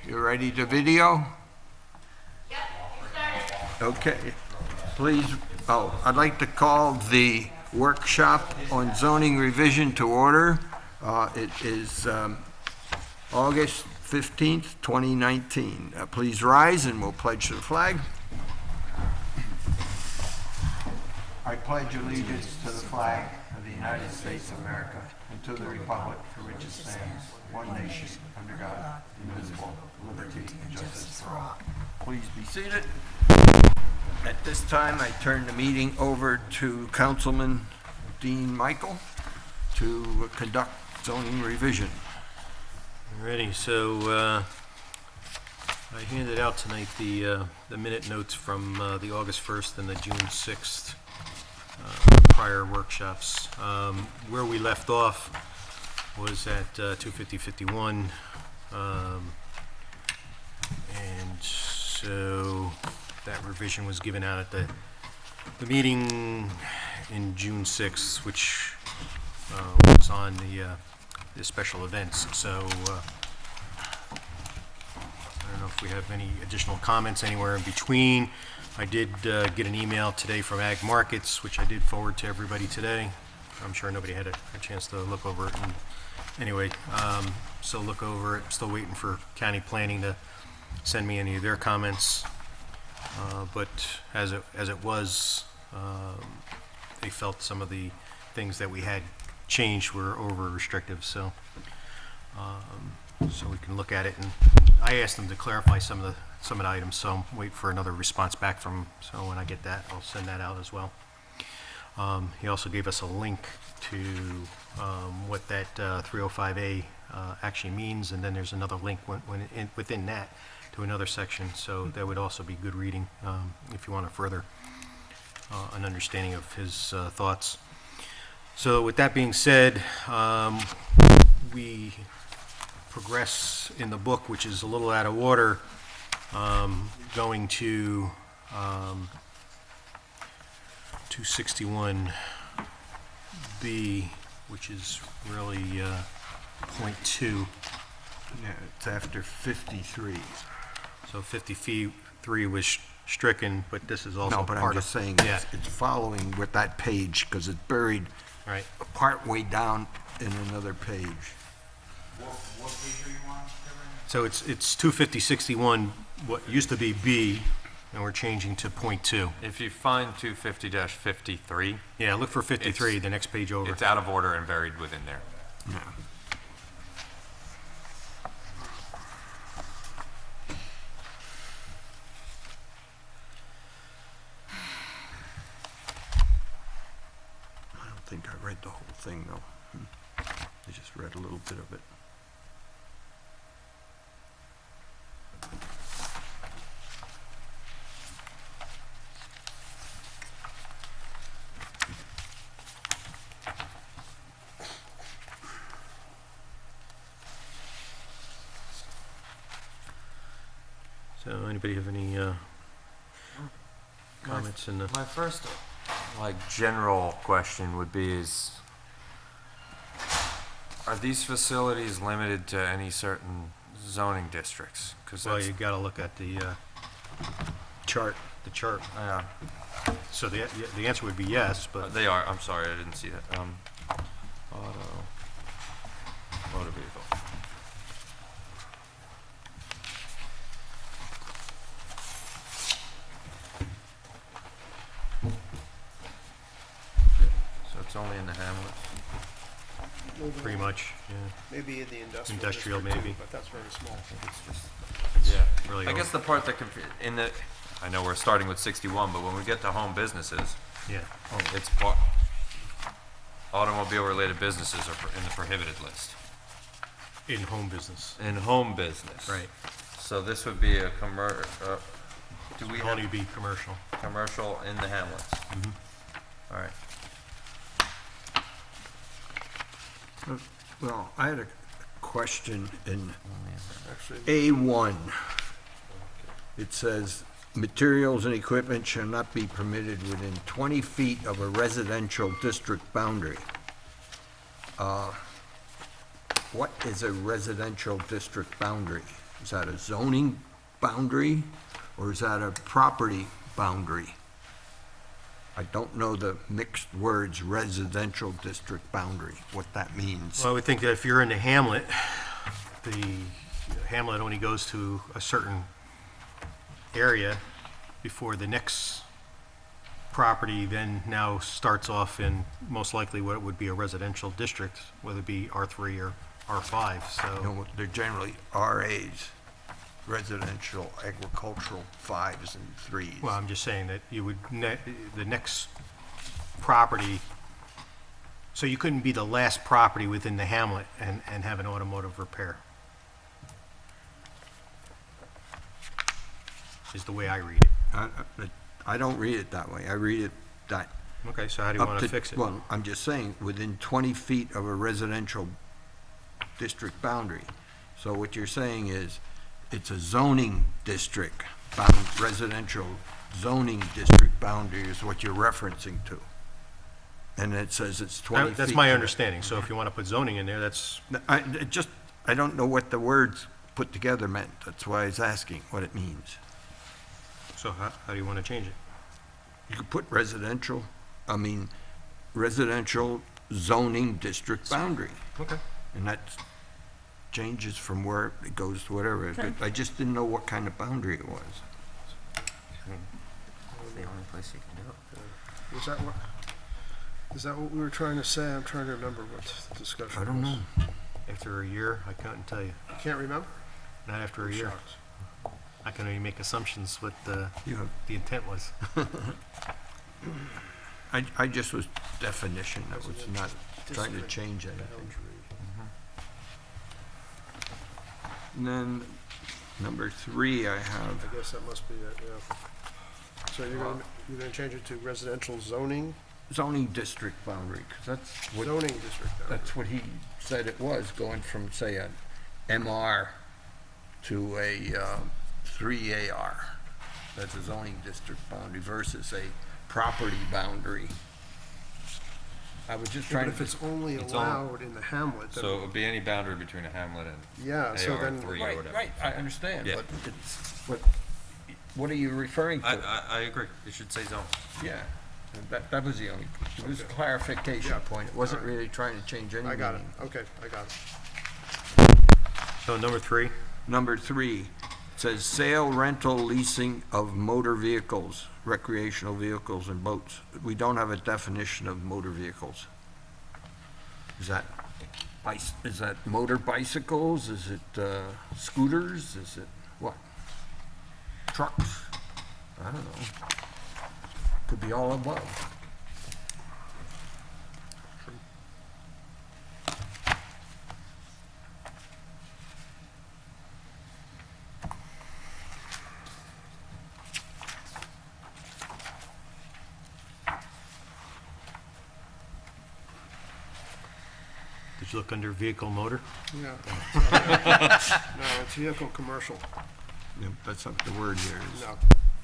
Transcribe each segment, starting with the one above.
You ready to video? Yep, you started. Okay. Please, I'd like to call the workshop on zoning revision to order. It is August 15th, 2019. Please rise and we'll pledge the flag. I pledge allegiance to the flag of the United States of America and to the republic for which it stands, one nation, under God, indivisible, with liberty and justice for all. Please be seated. At this time, I turn the meeting over to Councilman Dean Michael to conduct zoning revision. Alrighty, so I handed out tonight the minute notes from the August 1st and the June 6th prior workshops. Where we left off was at 250-51, and so that revision was given out at the meeting in June 6th, which was on the special events. So I don't know if we have any additional comments anywhere in between. I did get an email today from Ag Markets, which I did forward to everybody today. I'm sure nobody had a chance to look over it. And anyway, so look over it. Still waiting for county planning to send me any of their comments. But as it was, they felt some of the things that we had changed were over restrictive. So so we can look at it, and I asked them to clarify some of the items, so I'm waiting for another response back from them. So when I get that, I'll send that out as well. He also gave us a link to what that 305A actually means, and then there's another link within that to another section. So that would also be good reading if you want a further an understanding of his thoughts. So with that being said, we progress in the book, which is a little out of order, going to 261B, which is really point 2. Yeah, it's after 53. So 53 was stricken, but this is also No, but I'm part just of, saying, yeah, it's following with that page, because it's buried right. part way down in another page. What page are you on, Kevin? So it's 250-61, what used to be B, and we're changing to point 2. If you find 250-53, Yeah, look for 53, It's- the next page over. it's out of order and buried within there. Yeah. I don't think I read the whole thing, though. I just read a little bit of it. So anybody have any comments in the... My first, general question would be are these facilities limited to any certain zoning districts? Because Well, you gotta look at the Chart. chart. yeah, So the answer would be yes, but they are, I'm sorry, I didn't see that. Motor vehicle. So it's only in the hamlets? pretty much, yeah. Maybe in the industrial. Industrial, district too, maybe. But that's very small. Yeah. Really I guess the part that I know we're starting with 61, but when we get to home businesses, Yeah. it's automobile-related businesses are in the prohibited list. In home business. In home business. Right. So this would be a do we Only have be commercial. commercial in the hamlets? All right. Well, I had a question in Actually, A1. It says, materials and equipment shall not be permitted within 20 feet of a residential district boundary. What is a residential district boundary? Is that a zoning boundary or is that a property boundary? I don't know the mixed words residential district boundary, what that means. Well, I would think that if you're in the hamlet, the hamlet only goes to a certain area before the next property then now starts off in most likely what would be a residential district, whether it be R3 or R5, You so, know, they're generally RAs, residential agricultural 5s and 3s. well, I'm just saying that you would, the next property, so you couldn't be the last property within the hamlet and have an automotive repair. Is the way I read it. I don't read it that way. I read it that Okay, so how do you up want to fix it? Well, I'm just saying, within 20 feet of a residential district boundary. So what you're saying is, it's a zoning district, residential zoning district boundary is what you're referencing to. And it says it's 20 feet. That's my understanding, so if you want to put zoning in there, that's, I don't know what the words put together meant. That's why I was asking what it means. so how do you want to change it? You could put residential zoning district boundary. Okay. And that changes from where it goes to whatever. But I just didn't know what kind of boundary it was. The only place you can do it. Is that what we were trying to say? I'm trying to remember what the discussion was. I don't know. After a year, I couldn't tell you. You can't remember? Not after a year. Shucks. I can only make assumptions what the You have, intent was. I just was definition. I was not trying to change anything. And then number 3 I have, I guess that must be it, yeah. So you're gonna change it to residential zoning, zoning district boundary, because zoning district. that's what he said it was, going from, say, an MR to a 3AR. That's a zoning district boundary versus a property boundary. I was just But trying if to, it's only It's all- allowed in the hamlet, then, So it would be any boundary between a hamlet and yeah, so then, AR3 or right, whatever. right, I understand, Yeah. but it's, what are you referring to? I agree. It should say zone. Yeah, and that was the only, it was a Okay. clarification Yeah. point. It wasn't All right. really trying to change any I got it, meaning. okay, I got it. So number 3, Number 3 says sale, rental, leasing of motor vehicles, recreational vehicles and boats. We don't have a definition of motor vehicles. Is that motor bicycles? Is it scooters? Is it what? Trucks? I don't know. Could be all above. did you look under vehicle motor? Yeah. No, it's vehicle commercial, Yeah, that's not the word here. Is- no,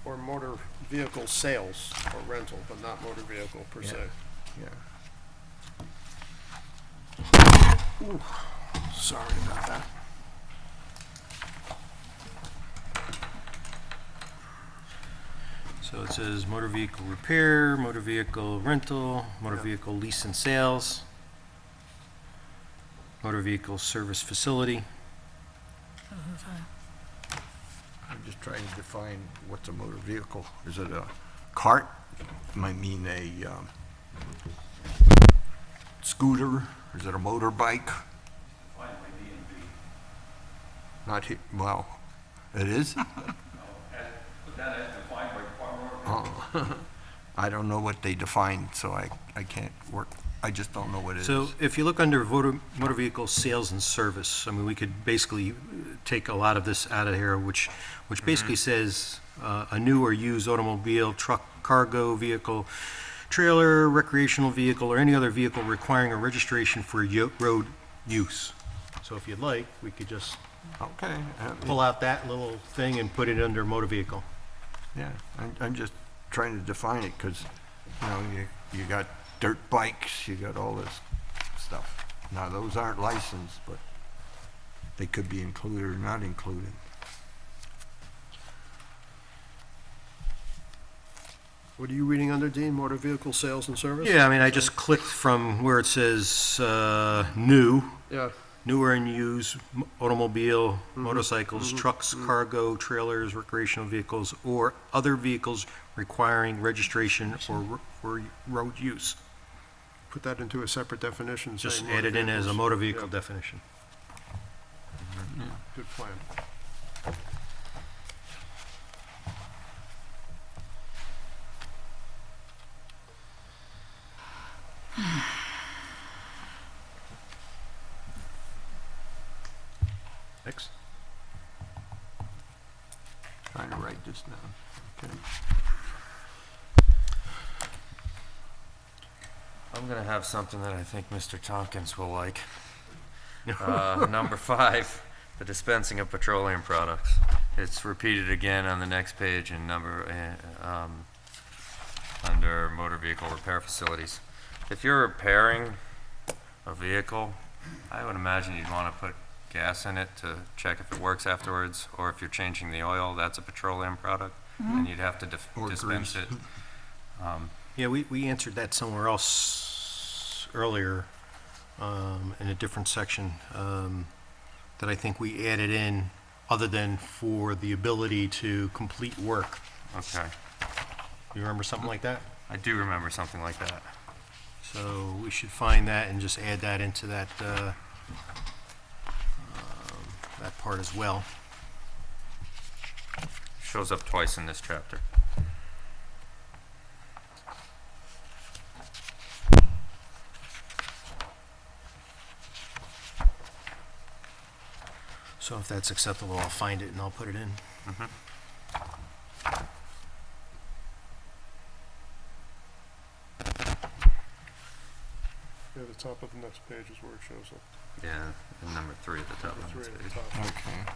or motor vehicle sales or rental, but not motor vehicle per se. Yeah. Sorry about that. So it says motor vehicle repair, motor vehicle rental, motor vehicle lease and sales, motor vehicle service facility. I'm just trying to define what's a motor vehicle. Is it a cart? Might mean a scooter? Is it a motorbike? Not he, well, it is? Oh, I don't know what they define, so I can't work, I just don't know what it is. So if you look under motor vehicle sales and service, I mean, we could basically take a lot of this out of here, which basically says a new or used automobile, truck, cargo vehicle, trailer, recreational vehicle, or any other vehicle requiring a registration for road use. So if you'd like, we could just Okay, pull out that little thing and put it under motor vehicle. yeah, I'm just trying to define it, because, you know, you got dirt bikes, you got all this stuff. Now, those aren't licensed, but they could be included or not included. What are you reading under, Dean? Motor vehicle sales and service? Yeah, I mean, I just clicked from where it says new, Yeah, newer and used automobile, motorcycles, trucks, cargo, trailers, recreational vehicles, or other vehicles requiring registration or road use. put that into a separate definition. Just saying add it in as a vehicles. motor vehicle Yeah, definition. Good plan. Next. Trying to write this down. Okay. I'm gonna have something that I think Mr. Tompkins will like. Number 5, the dispensing of petroleum products. It's repeated again on the next page in under motor vehicle repair facilities. If you're repairing a vehicle, I would imagine you'd want to put gas in it to check if it works afterwards, or if you're changing the oil, that's a petroleum product, and you'd have to Or dispense grease. it. Yeah, we answered that somewhere else earlier, in a different section, that I think we added in, other than for the ability to complete work. Okay, You remember something like that? I do remember something like that. So we should find that and just add that into that, that part as well. Shows up twice in this chapter. So if that's acceptable, I'll find it and I'll put it in. Yeah, the top of the next page is where it shows up. Yeah, and number 3 at the top The of three this at the page. top. Okay.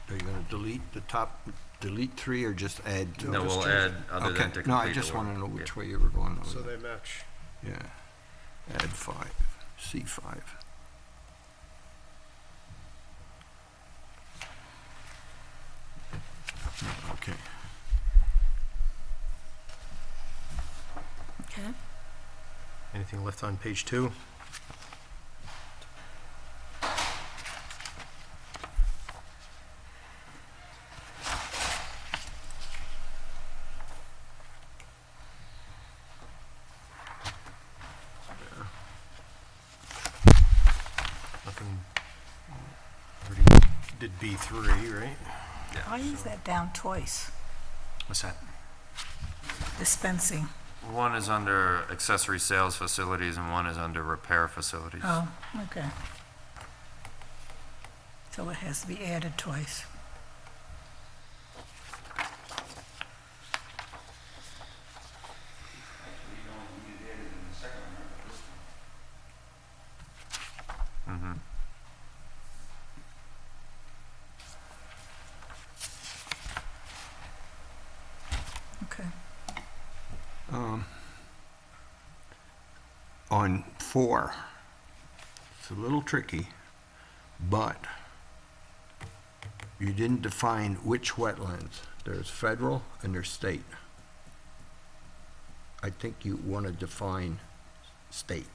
Are you gonna delete the top, delete 3 or just add 2? No, just we'll change add other than to Okay, complete no, I the just work. wanna know which Yeah. way you were going So over they that. match. Yeah. Add 5, C5. Okay. Okay. Anything left on page 2? Nothing, already did B3, right? Why is that down twice? What's that? Dispensing. One is under accessory sales facilities and one is under repair facilities. Oh, okay. So it has to be added twice. Mhm. Okay. On 4, it's a little tricky, but you didn't define which wetlands. There's federal and there's state. I think you want to define state.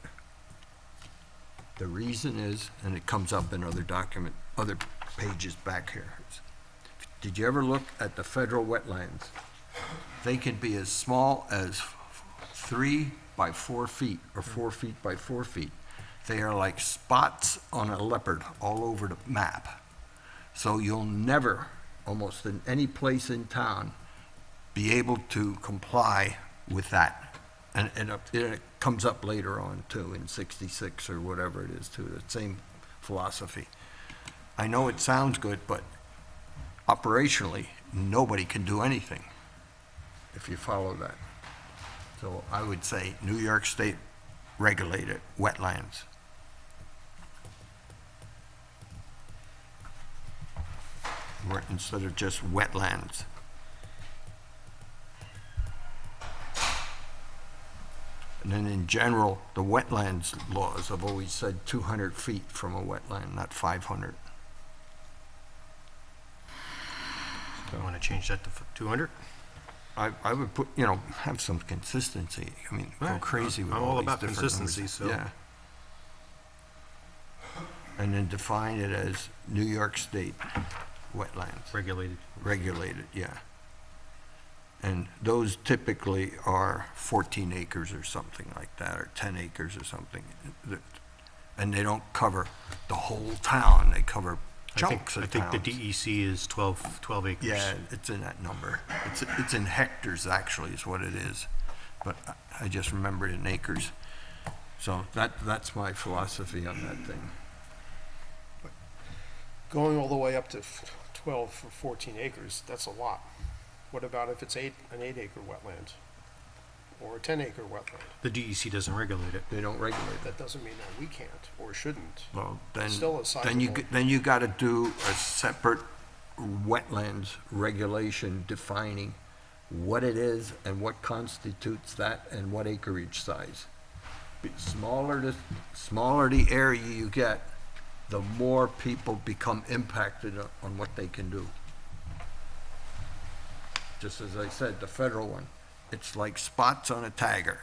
The reason is, and it comes up in other pages back here. Did you ever look at the federal wetlands? They can be as small as 3 by 4 feet or 4 feet by 4 feet. They are like spots on a leopard all over the map. So you'll never, almost in any place in town, be able to comply with that. And it comes up later on too, in 66 or whatever it is too, the same philosophy. I know it sounds good, but operationally, nobody can do anything if you follow that. So I would say New York State regulated wetlands. Instead of just wetlands. And then in general, the wetlands laws have always said 200 feet from a wetland, not 500. You want to change that to 200? I would put, have some consistency. I mean, go Right. crazy with I'm all all these about different consistency, numbers. so- Yeah. And then define it as New York State wetlands, Regulated. regulated, yeah. And those typically are 14 acres or something like that, or 10 acres or something. And they don't cover the whole town, they cover chunks I of think the towns. DEC is 12 acres. Yeah, it's in that number. It's in hectares, actually, is what it is. But I just remembered in acres. So that's my philosophy on that thing. Going all the way up to 12 or 14 acres, that's a lot. What about if it's an 8-acre wetland? Or a 10-acre wetland? The DEC doesn't regulate it. They don't regulate that. That doesn't mean that we can't or shouldn't. Well, then, It's still a sizable- then you got to do a separate wetlands regulation defining what it is and what constitutes that and what acreage size. Smaller the area you get, the more people become impacted on what they can do. Just as I said, the federal one, it's like spots on a tiger.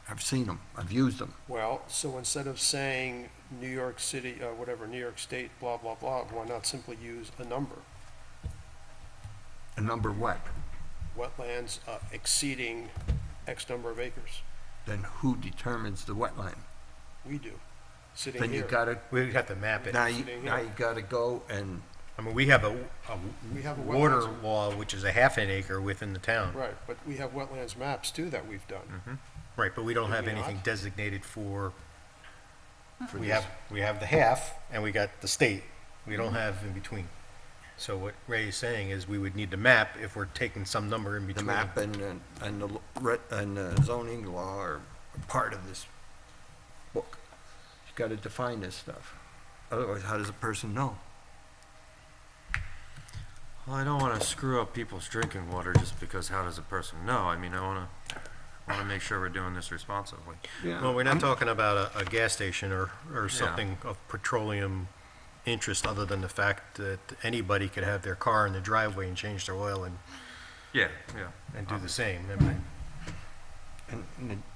I've seen them, I've used them. Well, so instead of saying New York City, New York State, blah, blah, blah, why not simply use a number? A number what? Wetlands exceeding X number of acres. Then who determines the wetland? We do, sitting Then you here. gotta, We'd have to map it. now you Sitting here. now you gotta go and, I mean, we have a We have a water wetlands- law, which is a half an acre within the town. Right, but we have wetlands maps too that we've done. Right, but we don't Do have we anything not? designated for, for we this. have the half, and we got the state. We don't have in between. So what Ray is saying is we would need the map if we're taking some number in The between. map and the zoning law are part of this book. You gotta define this stuff. Otherwise, how does a person know? Well, I don't want to screw up people's drinking water just because how does a person know? I mean, I want to make sure we're doing this responsibly. Well, we're not talking about a gas station or something of petroleum interest other than the fact that anybody could have their car in the driveway and change their oil and Yeah, yeah. do the same. I mean,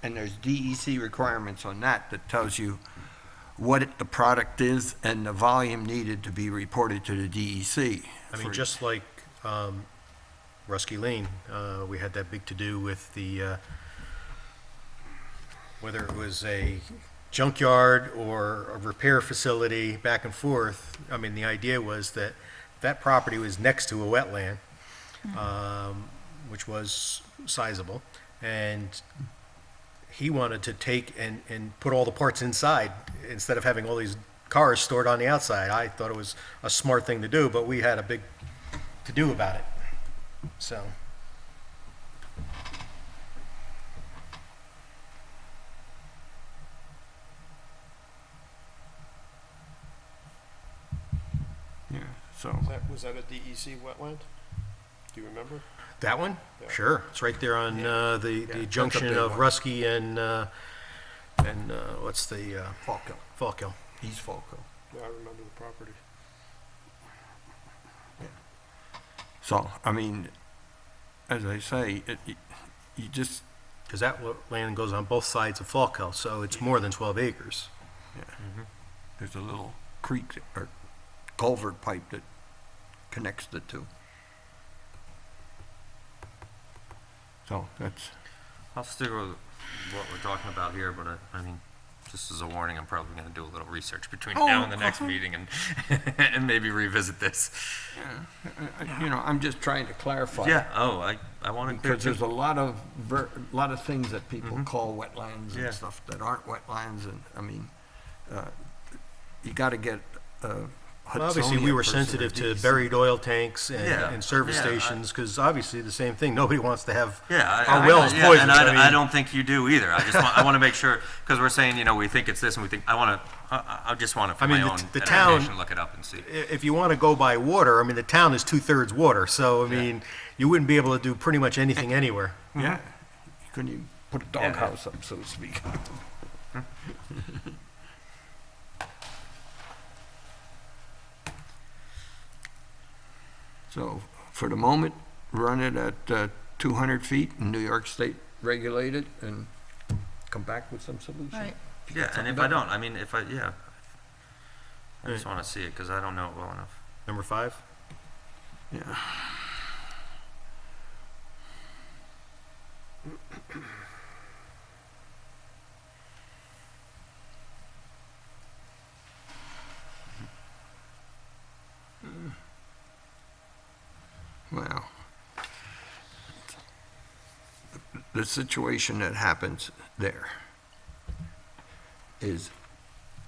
And there's DEC requirements on that tells you what the product is and the volume needed to be reported to the DEC. I mean, for- just like Rusky Lane, we had that big to-do with the, whether it was a junkyard or a repair facility back and forth. I mean, the idea was that that property was next to a wetland, which was sizable, and he wanted to take and put all the parts inside instead of having all these cars stored on the outside. I thought it was a smart thing to do, but we had a big to-do about it, so. Yeah, so, Was that a DEC wetland? Do you remember? That one? Yeah. Sure, it's right there on the that's a junction big of one. Rusky and what's the, Falco, Falkhill. East Falco. No, I remember the property. So, I mean, as I say, you just, Because that land goes on both sides of Falkhill, so it's more than 12 acres. there's a little creek or culvert pipe that connects the two. So that's, I'll stick with what we're talking about here, but I mean, just as a warning, I'm probably going to do a little research between now and the next meeting and and maybe revisit this. I'm just trying to clarify. Yeah. Oh, I want to clear Because there's a lot of things that people Mhm. call wetlands Yeah. and stuff that aren't wetlands, and, I mean, you gotta get, Well, obviously, we Hudsonia were person or sensitive to DEC. buried oil tanks Yeah, and service yeah, stations, because obviously the same thing, nobody wants to have Yeah, our wells poisoned. and I mean, don't think you do either. I want to make sure because we're saying we think it's this and we think I just want to for I mean, my the- own the town- edification look it up and see. If you want to go by water, I mean, the town is 2/3 water, so, I mean, you wouldn't be able to do pretty much anything anywhere. Yeah, you couldn't even put a doghouse up, so to speak. So, for the moment, run it at 200 feet in New York State regulated and come back with some solution. Right. Yeah, and something if I done. don't, I mean, if I, yeah. I just want to see it because I don't know it well enough. Number 5? Yeah. Well, the situation that happens there is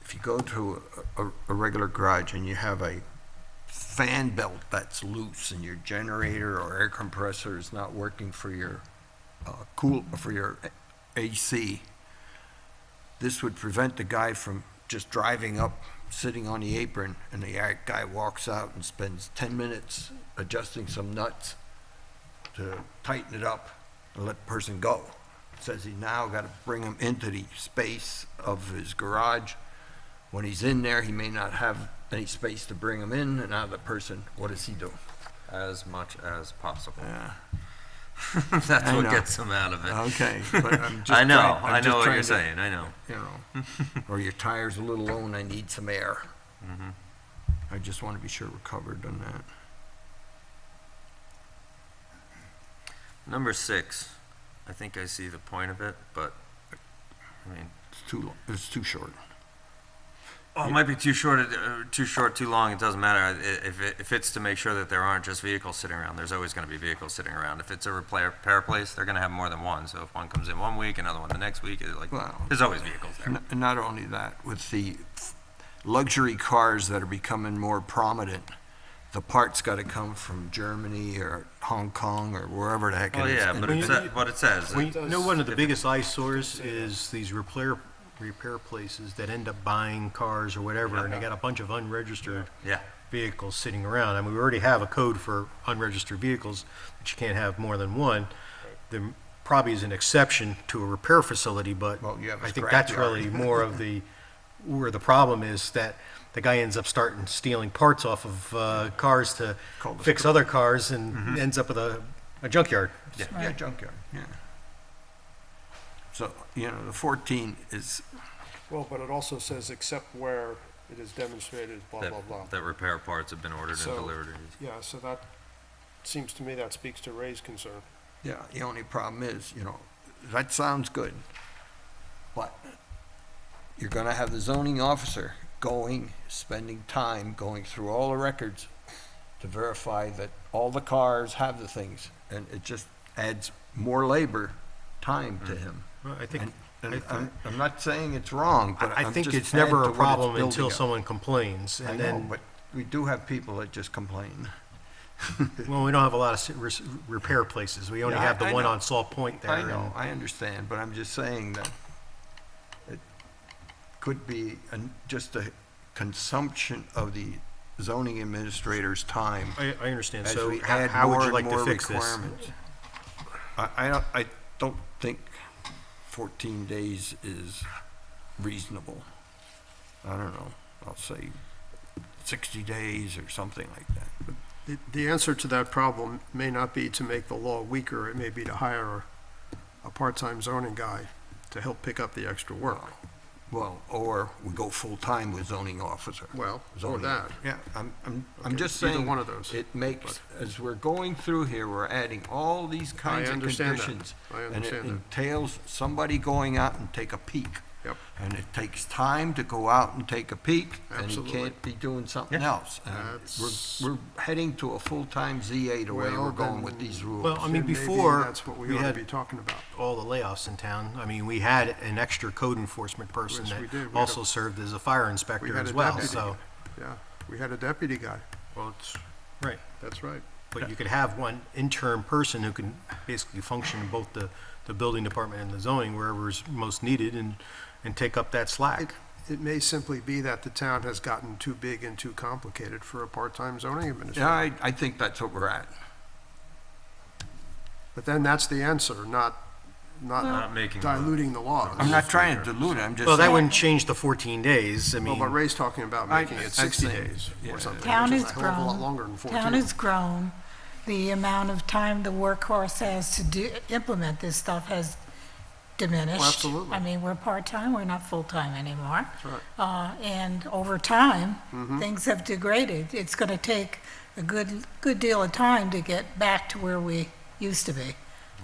if you go to a regular garage and you have a fan belt that's loose and your generator or air compressor is not working for your for your AC, this would prevent the guy from just driving up, sitting on the apron, and the guy walks out and spends 10 minutes adjusting some nuts to tighten it up and let the person go. Says he now got to bring him into the space of his garage. When he's in there, he may not have any space to bring him in, and now the person, what does he do? As much as possible. Yeah. That's I what know. gets them out of it. Okay, but I'm just I know, trying- I'm I just know what trying you're to, saying, I know. You know, or your tire's a little low and I need some air. Mm-hmm. I just want to be sure we're covered on that. Number 6, I think I see the point of it, but, I mean, It's too short. oh, it might be too short, too long, it doesn't matter. If it's to make sure that there aren't just vehicles sitting around, there's always gonna be vehicles sitting around. If it's a repair place, they're gonna have more than one, so if one comes in one week, another one the next week, Well, there's always vehicles there. Not only that, with the luxury cars that are becoming more prominent, the parts got to come from Germany or Hong Kong or wherever the heck it Oh, is. yeah, And but Well, what it says, We does- know one of the if- biggest eyesores is these repair places that end up buying cars or whatever, and they got a bunch of unregistered yeah, vehicles sitting around. I mean, we already have a code for unregistered vehicles, but you can't have more than one. There probably is an exception to a repair facility, but Well, you have a I think scrap that's yard. really more of where the problem is, that the guy ends up starting stealing parts off of cars to Called a fix other cars and ends up with a junkyard. yeah. Yeah, junkyard, yeah. So, the 14 is, Well, but it also says except where it is demonstrated, blah, blah, blah. That repair parts have been ordered and So- delivered. Yeah, so that seems to me that speaks to Ray's concern. yeah, the only problem is, that sounds good. But you're going to have the zoning officer spending time going through all the records to verify that all the cars have the things. And it just adds more labor, time to him. Well, I think, And I'm not saying it's wrong, but I I'm think just it's never add a to what it's problem building until up. someone complains, I and know, then, but we do have people that just complain. well, we don't have a lot of repair places. We only Yeah, have the I one know. on Salt Point there. I know, and- I understand, but I'm just saying that it could be just a consumption of the zoning administrator's time I understand. as So we how add how would more you and like to more fix this? requirements. I don't think 14 days is reasonable. I don't know, I'll say 60 days or something like that. The answer to that problem may not be to make the law weaker, it may be to hire a part-time zoning guy to help pick up the extra work. Well, or we go full-time with zoning officer. Well, or Zoning. that. Yeah, I'm Okay, just either saying. one of those. It makes, as we're going through here, we're adding all these kinds of understand that. conditions. I And it understand that. entails somebody going out and take a peek. Yep. And it takes time to go out and take a peek, and you Absolutely. can't be doing something Yeah. else. And That's- we're heading to a full-time ZA the way Well, we're going then- with these rules. Well, I mean, Then maybe before, that's what we we ought to had be talking about. all the layoffs in town. I mean, we had an extra code enforcement person Yes, we that did. We also had served as a fire We inspector had as a well, deputy. so. Yeah, we had a deputy guy, Well, it's, right. that's right. But you could have one interim person who can basically function in both the building department and the zoning, wherever is most needed, and take up that slack. It may simply be that the town has gotten too big and too complicated for a part-time zoning Yeah, administrator. I think that's what we're at. But then that's the answer, not Not making. diluting the law. I'm not trying to dilute it, I'm just Well, that saying. wouldn't change the 14 days. I Well, mean, but Ray's talking about I- making I'd it 60 say- days yeah. or something, Town which is has a hell of a lot grown. longer than 14. Town has grown. the amount of time the workforce has to implement this stuff has diminished. Well, absolutely. I mean, we're part-time, we're not full-time anymore. That's right. And over time, Mm-hmm. things have degraded. It's going to take a good deal of time to get back to where we used to be.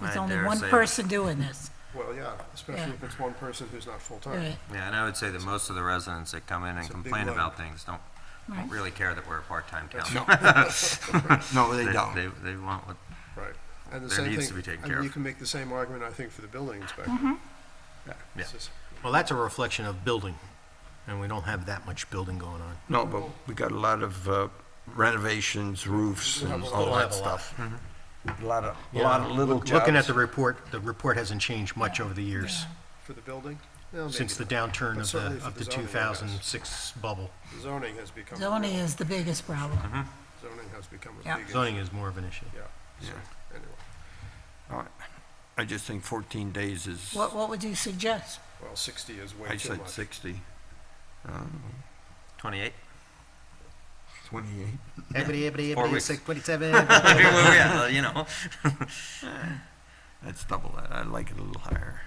There's I only dare one say- person doing this. Well, yeah, especially Yeah. if it's one person who's not full-time. Right, Yeah, and I would say that most of the residents that come in and It's a big complain load. about things don't right. really care that we're a part-time town. No, they don't. They want what, Right. And the There same needs thing, to be taken and care you of. can make the same argument, I think, for the building inspector. Mm-hmm. Yeah. It's just- Well, that's a reflection of building, and we don't have that much building going on. No, but we got a lot of renovations, roofs, and We'll all have that a lot. stuff. A lot of Yeah, little jobs. Looking at the report hasn't changed much over the years, For the building? Well, maybe since the not. downturn But of certainly for the zoning, it has. 2006 bubble. Zoning has become. a Zoning real- is the biggest problem. Zoning has become a Yeah. big issue. Zoning is more of an issue. Yeah, so, Yeah. anyway. I just think 14 days is, What would you suggest? Well, 60 is way I too said much. 60. 28? 28. Everybody, 4 weeks. 27. Yeah, you know. That's double that. I'd like it a little higher.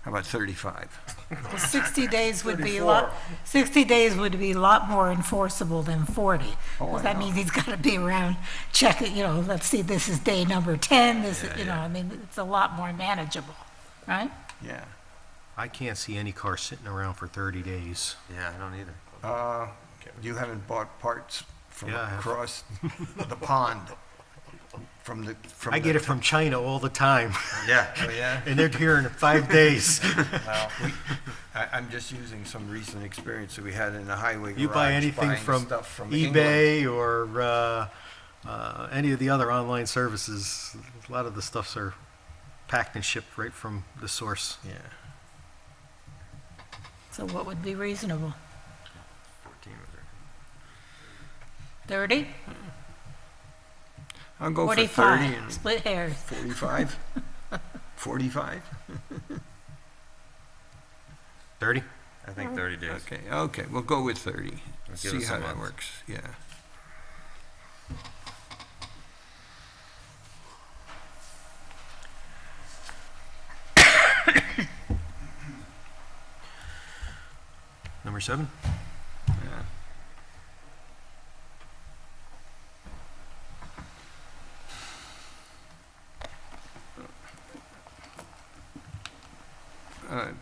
How about 35? Well, 60 days would be a 34. lot, 60 days would be a lot more enforceable than 40. Oh, Because I that know. means he's got to be around checking, let's see, this is day number 10, this, is I mean, it's a lot more manageable, right? Yeah. I can't see any car sitting around for 30 days. Yeah, I don't either. You haven't bought parts from Yeah, I have. across the pond? From I get it from China all the time, Yeah. Oh, yeah? and they're here in 5 days. Well, I'm just using some recent experience that we had in the highway garage. You buy anything buying from stuff from England. eBay or any of the other online services, a lot of the stuffs are packed and shipped right from the source. Yeah. So what would be reasonable? 14 was there. 30? I'll go for 30 45? and Split hairs. 45. 45? 30? I think 30 days. Okay, we'll go with 30. Give See us a how that month. works, yeah. Number 7? Yeah. Uh,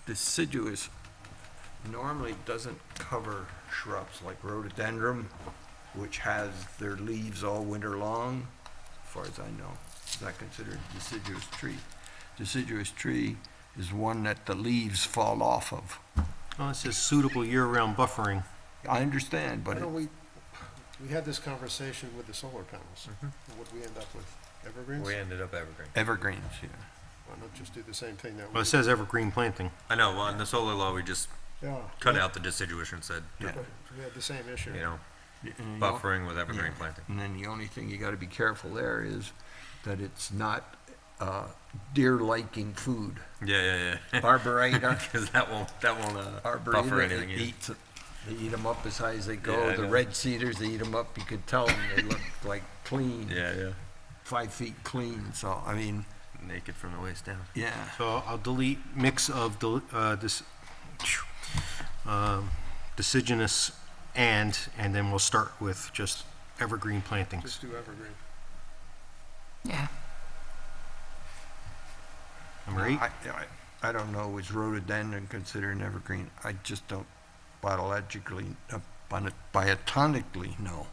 Deciduous normally doesn't cover shrubs like rhododendron, which has their leaves all winter long, as far as I know. Is not considered a deciduous tree. Deciduous tree is one that the leaves fall off of. Oh, it says suitable year-round buffering. I understand, Why but don't we had this conversation with the solar panels. What did we end up with? Evergreens? We ended up evergreen. evergreens, yeah. Why not just do the same thing that we? Well, it says evergreen planting. I know, well, in the solar law, we just Yeah. cut out the deciduous and said, Yeah. We had the same issue. you know, And buffering with evergreen planting. And then the only thing you gotta be careful there is that it's not deer-liking food. Yeah. Arboreta, Because that won't buffer arboreta, anything. it either. eats, they eat them up as high as they Yeah, go. I The know. red cedars, they eat them up, you can tell them, they look like clean, Yeah. 5 feet clean, so, I mean, Naked from the waist down. yeah. So I'll delete mix of deciduous and then we'll start with just evergreen plantings. Just do evergreen. Yeah. Number 8? I don't know, is rhododendron considered an evergreen? I just don't biologically, biotonically know.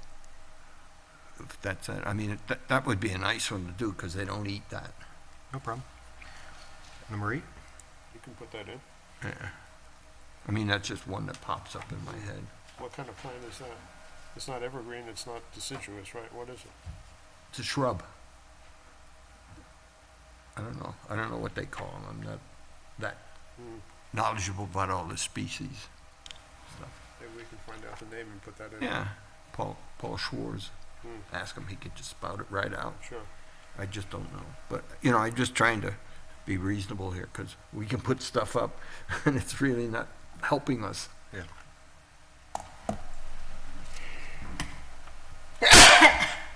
If that's it, I mean, that would be a nice one to do, because they don't eat that. No problem. Number 8? You can put that in. Yeah. I mean, that's just one that pops up in my head. What kind of plant is that? It's not evergreen, it's not deciduous, right? What is it? It's a shrub. I don't know what they call them, I'm not that Hmm. knowledgeable about all the species. Maybe we can find out the name and put that in. Yeah, Paul Schwartz, Hmm. ask him, he could just spout it right out. Sure. I just don't know. But, I'm just trying to be reasonable here, because we can put stuff up, and it's really not helping us Yeah.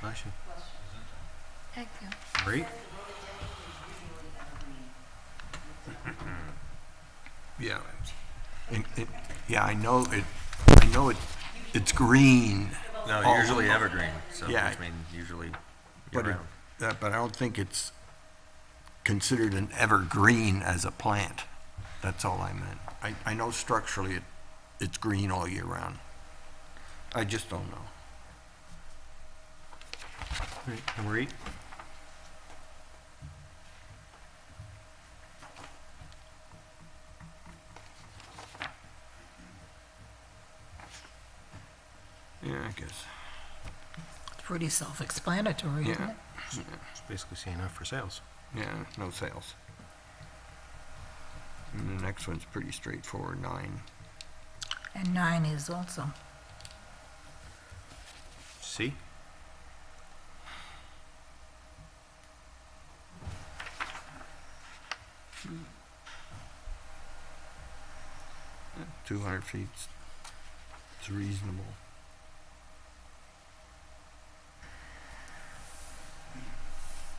Bless you. Thank you. Great. Yeah. Yeah, I know it's green. No, all usually over. evergreen, so, Yeah. which means usually But, year-round. but I don't think it's considered an evergreen as a plant. That's all I meant. I know structurally it's green all year round. I just don't know. Great. Number 8. Yeah, I guess. It's pretty self-explanatory, isn't Yeah. it? It's basically saying not for sales. Yeah, no sales. And the next one's pretty straightforward, 9. And 9 is also. C. Hmm. 200 feet, it's reasonable.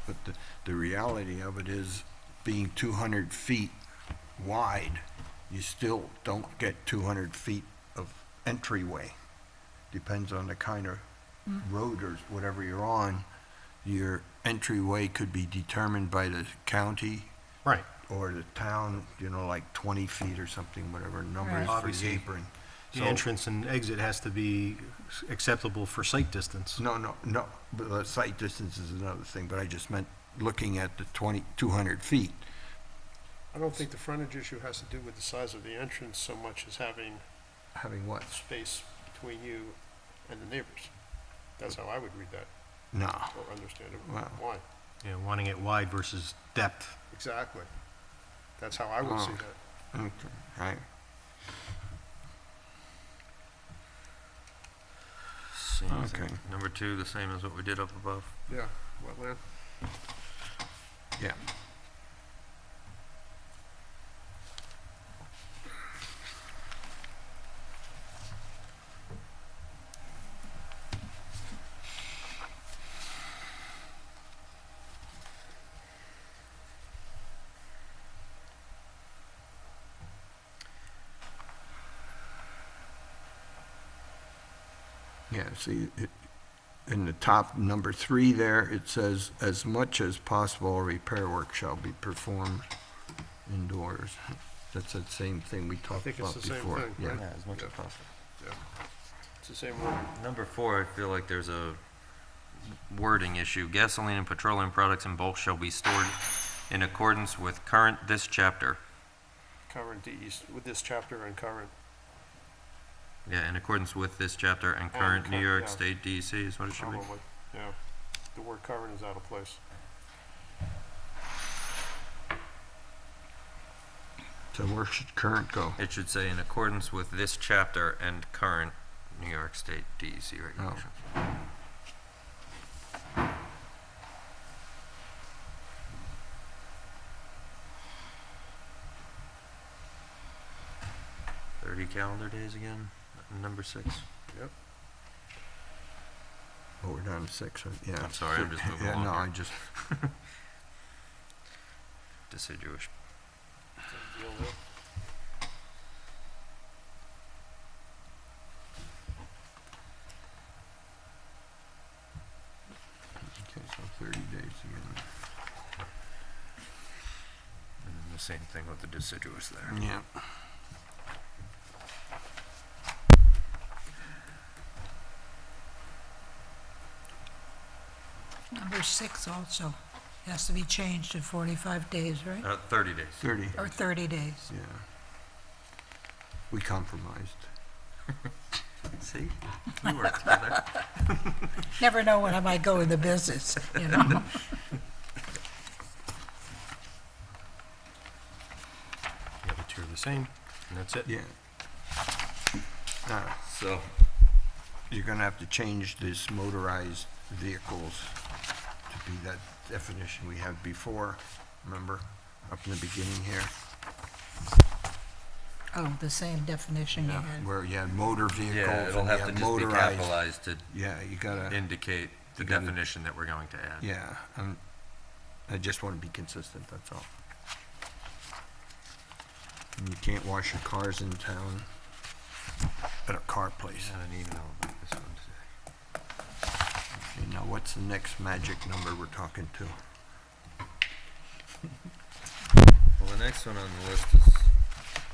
But the reality of it is, being 200 feet wide, you still don't get 200 feet of entryway. Depends on the kind of road or whatever you're on. Your entryway could be determined by the county Right. or the town, like 20 feet or something, whatever number is Right. for the Obviously, apron. The So- entrance and exit has to be acceptable for sight distance. No, but the sight distance is another thing, but I just meant looking at the 200 feet. I don't think the frontage issue has to do with the size of the entrance so much as having Having what? space between you and the neighbors. That's how I would read that, No. or understand it. Wow. Why? Yeah, wanting it wide versus depth. Exactly. That's how I would see Oh. that. Okay, right. Same Okay. thing. Number 2, the same as what we did up above. Yeah, wetland. Yeah. Yeah, see, in the top, number 3 there, it says, "As much as possible, repair work shall be performed indoors." That's the same thing we talked think it's about the same before. thing, Yeah. right? as much Yeah. as possible. It's the same one. Number 4, I feel like there's a wording issue. Gasoline and petroleum products in bulk shall be stored in accordance with current this chapter. Current DEs, with this chapter and current. Yeah, in accordance with this chapter and current New York yeah. State DEC is what it should be. Probably, yeah. The word current is out of place. So where should current go? It should say in accordance with this chapter and current New York State DEC regulations. Oh. 30 calendar days again, number 6. Oh, we're down to 6, yeah. I'm sorry, I'm just moving Yeah, along no, here. I just, Deciduous. Deal with. okay, so 30 days again. And then the same thing with the deciduous there. Yeah. Number 6 also has to be changed to 45 days, right? 30 days. 30, Or 30 days. yeah. We compromised. See? We work together. Never know when I might go in the business, you know? The other 2 are the same, and that's it. Yeah. So, You're gonna have to change this motorized vehicles to be that definition we had before, remember, up in the beginning here? Oh, the same definition you Yeah, had. where you had motor vehicles Yeah, it'll and you have to had just be motorized. capitalized to Yeah, you gotta, indicate the You gotta- definition that we're going to add. yeah, I just wanna be consistent, that's all. And you can't wash your cars in town at a car place. I don't even know about this one today. Okay, now what's the next magic number we're talking to? Well, the next one on the list is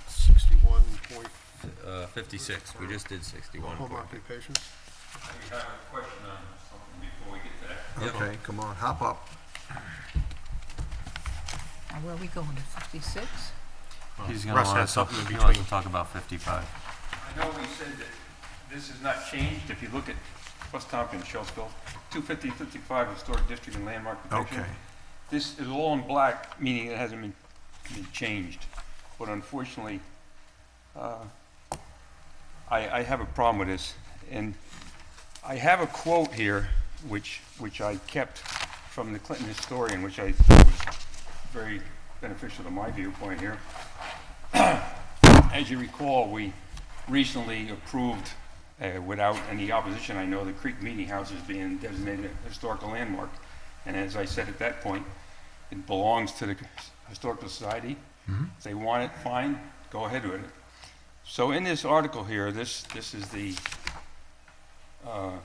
61 point, 56. We just did 61. Home occupation. I have a question on something before we get to that. Yep. Okay, come on, hop up. Now, where are we going to 56? He's Russ has something in he wants between. to talk about 55. I know we said that this is not changed. If you look at West Tompkins, Shellsville, 250 and 55 Historic District and Landmark Protection. Okay, This is all in black, meaning it hasn't been changed. But unfortunately, I have a problem with this. And I have a quote here, which I kept from the Clinton historian, which I thought was very beneficial to my viewpoint here. As you recall, we recently approved, without any opposition, I know, the Creek Meeting House is being designated a historical landmark. And as I said at that point, it belongs to the Historical Society. If they want it, fine, go ahead with it. So in this article here, this is the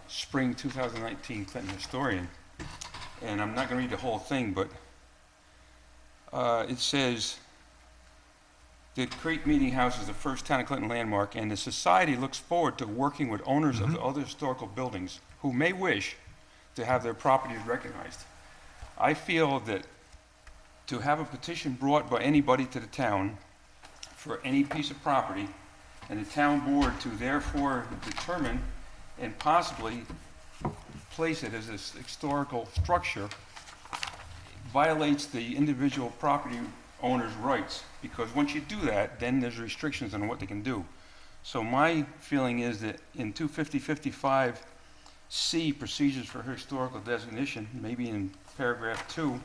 spring 2019 Clinton Historian. And I'm not going to read the whole thing, but it says, the Creek Meeting House is the first town of Clinton landmark, and the society looks forward to working with owners of the other historical buildings who may wish to have their properties recognized. I feel that to have a petition brought by anybody to the town for any piece of property, and the town board to therefore determine and possibly place it as a historical structure, violates the individual property owner's rights, because once you do that, then there's restrictions on what they can do. So my feeling is that in 250-55C, procedures for historical designation, maybe in paragraph 2,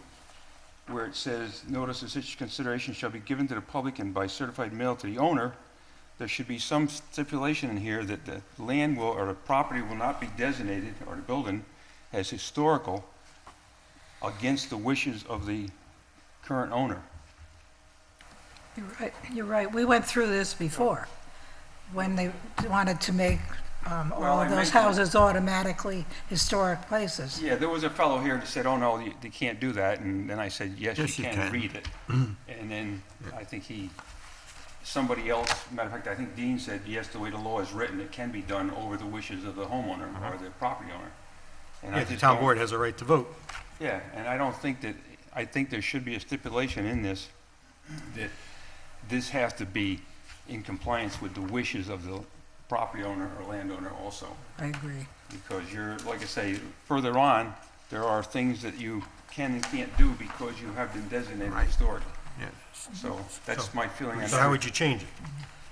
where it says, notice of such consideration shall be given to the public and by certified mail to the owner, there should be some stipulation in here that the land will, or the property will not be designated, or the building, as historical against the wishes of the current owner. You're right. We went through this before, when they wanted to make Well, all I of those mentioned- houses automatically historic places. Yeah, there was a fellow here that said, oh, no, they can't do that, and then I said, yes, Yes, you you can, can. read it. And then I think somebody else, matter of fact, I think Dean said, yes, the way the law is written, it can be done over the wishes of the homeowner or the property owner. And I yeah, the just town don't- board has a right to vote. Yeah, and I don't think that, I think there should be a stipulation in this that this has to be in compliance with the wishes of the property owner or landowner also. I agree. Because you're, like I say, further on, there are things that you can and can't do because you have been designated Right. historic. yeah. So that's my feeling on So how that. would you change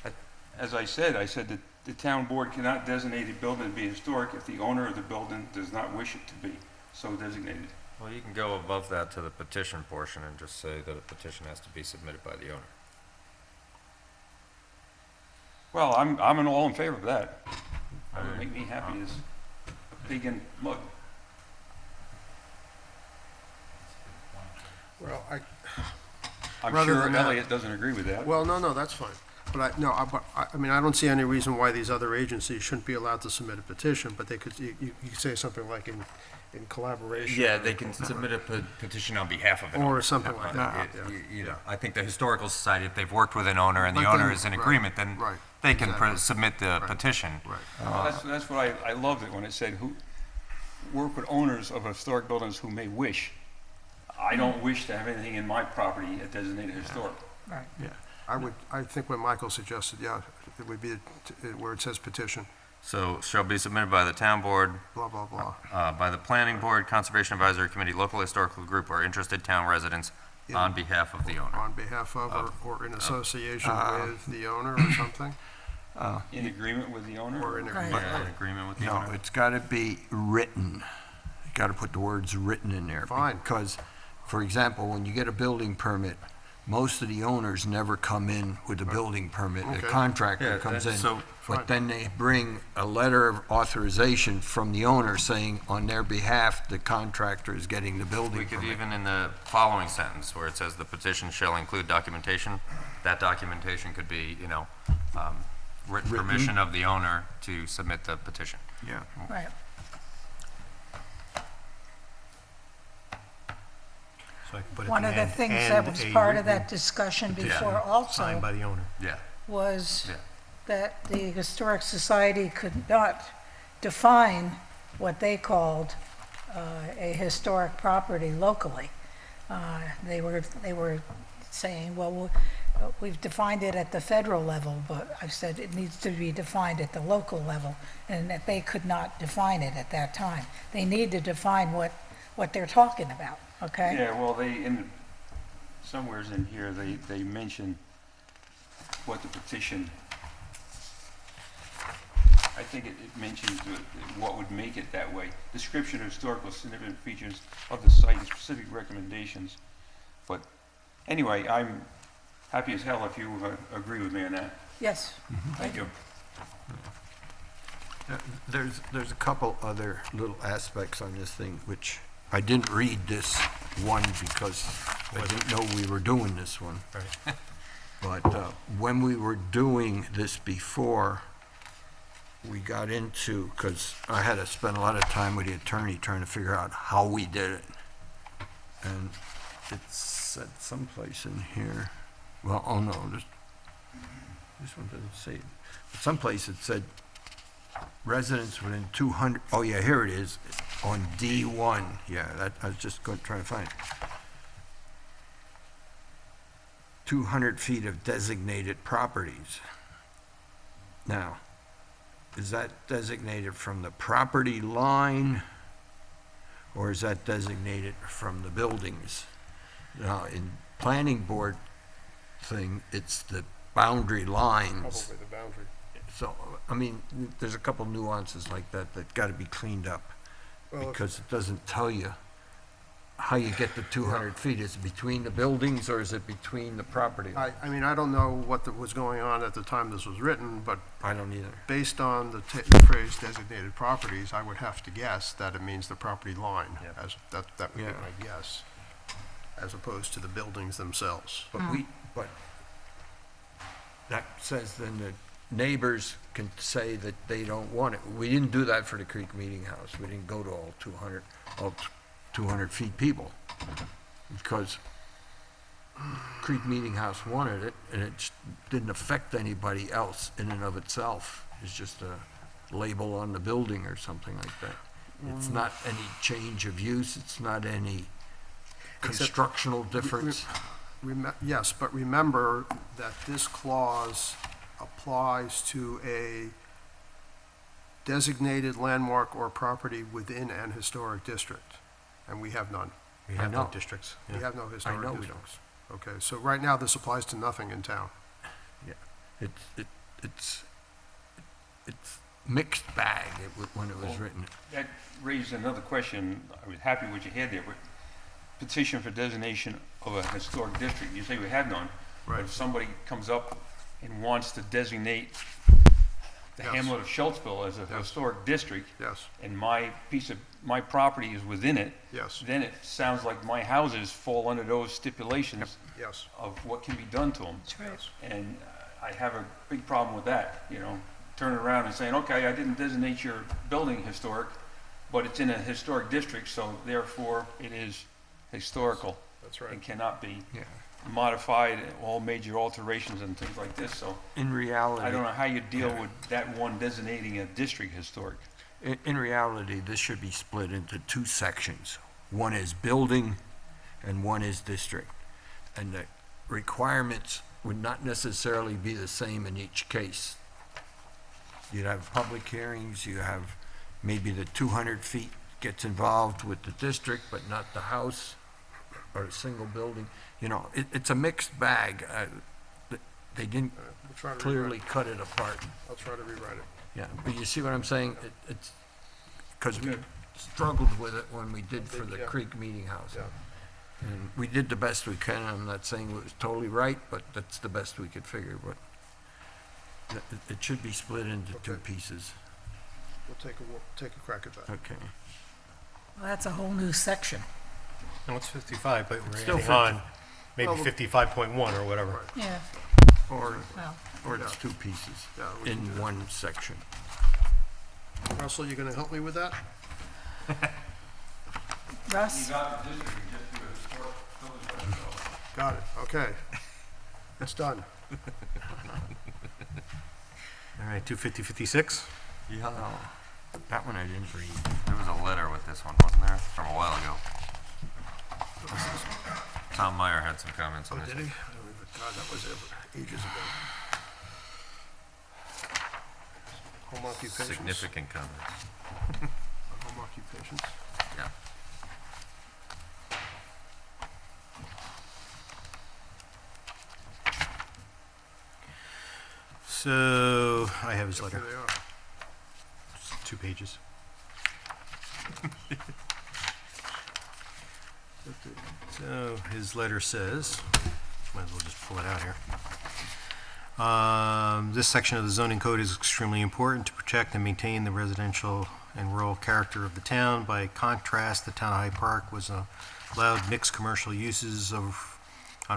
it? As I said that the town board cannot designate a building to be historic if the owner of the building does not wish it to be so designated. Well, you can go above that to the petition portion and just say that a petition has to be submitted by the owner. Well, I'm all in favor of that. That would make me happy as a pig in mud. Well, I'm Rather sure than that- Elliot doesn't agree with that. well, no, that's fine. But I mean, I don't see any reason why these other agencies shouldn't be allowed to submit a petition, but they could, you could say something like in collaboration. Yeah, they can submit a petition on behalf of an owner. Or something like that, yeah. You know, I think the Historical Society, if they've worked with an owner and the Like owner them- is in right, agreement, then right, they can exactly. submit the petition. Right. Well, that's what I loved it when it said, who, work with owners of historic buildings who may wish. I don't wish to have anything in my property designated historic. Right. Yeah. I think what Michael suggested, yeah, it would be where it says petition, So shall be submitted by the town board, blah, blah, blah. by the planning board, conservation advisory committee, local historical group, or interested town residents on behalf of the owner. On behalf of, or in association with the owner or something, In agreement with the owner? or in Right. agreement. Yeah, in agreement with the No, owner. it's gotta be written. You gotta put the words written in there. Fine. Because, for example, when you get a building permit, most of the owners never come in with a building permit. The Okay. contractor Yeah, comes in. so- But then they bring a letter of authorization from the owner saying on their behalf, the contractor is getting the building We could permit. even in the following sentence where it says the petition shall include documentation, that documentation could be, written Written. permission of the owner to submit the petition. Yeah. Right. So I can put at One of the end, things "and that was a part of written that discussion petition before Signed by also the owner. Yeah. was Yeah. that the Historic Society could not define what they called a historic property locally. They were saying, well, we've defined it at the federal level, but I said it needs to be defined at the local level, and that they could not define it at that time. They need to define what they're talking about, okay? Yeah, well, somewheres in here, they mention what the petition, I think it mentions what would make it that way. Description of historical significant features of the site and specific recommendations. But anyway, I'm happy as hell if you agree with me on that. Yes. Thank you. There's a couple other little aspects on this thing, which I didn't read this one because I didn't know we were doing this one. Right. But when we were doing this before, we got into, because I had to spend a lot of time with the attorney trying to figure out how we did it. And it said someplace in here, well, oh no, this one doesn't say it. But someplace it said residents within 200, oh yeah, here it is, on D1. Yeah, that, I was just trying to find it. 200 feet of designated properties. Now, is that designated from the property line, or is that designated from the buildings? Now, in planning board thing, it's the boundary lines. Probably the boundary. So, I mean, there's a couple nuances like that that got to be cleaned up, Well, if- because it doesn't tell you how you get the 200 feet. Is it between the buildings, or is it between the property? I mean, I don't know what was going on at the time this was written, but I don't either. based on the phrase designated properties, I would have to guess that it means the property line. Yeah. As, that would be Yeah. my guess, as opposed to the buildings themselves. But that says then that neighbors can say that they don't want it. We didn't do that for the Creek Meeting House. We didn't go to all 200 feet people, because Creek Meeting House wanted it, and it just didn't affect anybody else in and of itself. It's just a label on the building or something like that. It's not any change of use, it's not any constructional difference. Yes, but remember that this clause applies to a designated landmark or property within an historic district, and we have none. We I have no know. districts. We Yeah. have no historic know we districts. Okay, so right now, this applies to nothing in town. It's mixed bag when it was written. That raised another question. I was happy what you had there, but petition for designation of a historic district, you say we have none. But Right. if somebody comes up and wants to designate the Yes. hamlet of Schultzville as a historic district, Yes, and my property is within it, yes, then it sounds like my houses fall under those stipulations yes. of what can be done to them. That's right. And I have a big problem with that, turning around and saying, okay, I didn't designate your building historic, but it's in a historic district, so therefore it is historical. That's And cannot be Yeah. modified, all major alterations and things like this, so In reality. I don't know how you deal with that one designating a district historic. In reality, this should be split into two sections. One is building and one is district. And the requirements would not necessarily be the same in each case. You'd have public hearings, you have maybe the 200 feet gets involved with the district, but not the house or a single building. It's a mixed bag. They didn't We'll try to clearly cut it apart. I'll try to rewrite it. Yeah, but you see what I'm saying? It's, because we struggled with it when we did for the Yeah. Creek Meeting House. Yeah. And we did the best we can. I'm not saying it was totally right, but that's the best we could figure, but it should be split into two Okay. pieces. We'll take a crack at that. Okay. Well, that's a whole new section. No, it's 55, but we're Still adding on maybe Well, 55.1 or whatever. Yeah, Or, well, or it's two pieces Yeah, we can do in that. one section. Russell, you gonna help me with that? Russ? Got it, okay. It's done. All right, 250-56? Yeah. That one I didn't read. There was a letter with this one, wasn't there? From a while ago. Tom Meyer had some comments on Oh, this did he? one. I don't even, God, that was ages ago. Home occupations. Significant comments. Home occupations. Yeah. So, I have his Here letter, they are. It's 2 pages. So, his letter says, might as well just pull it out here. This section of the zoning code is extremely important to protect and maintain the residential and rural character of the town. By contrast, the town of Hyde Park was allowed mixed commercial uses on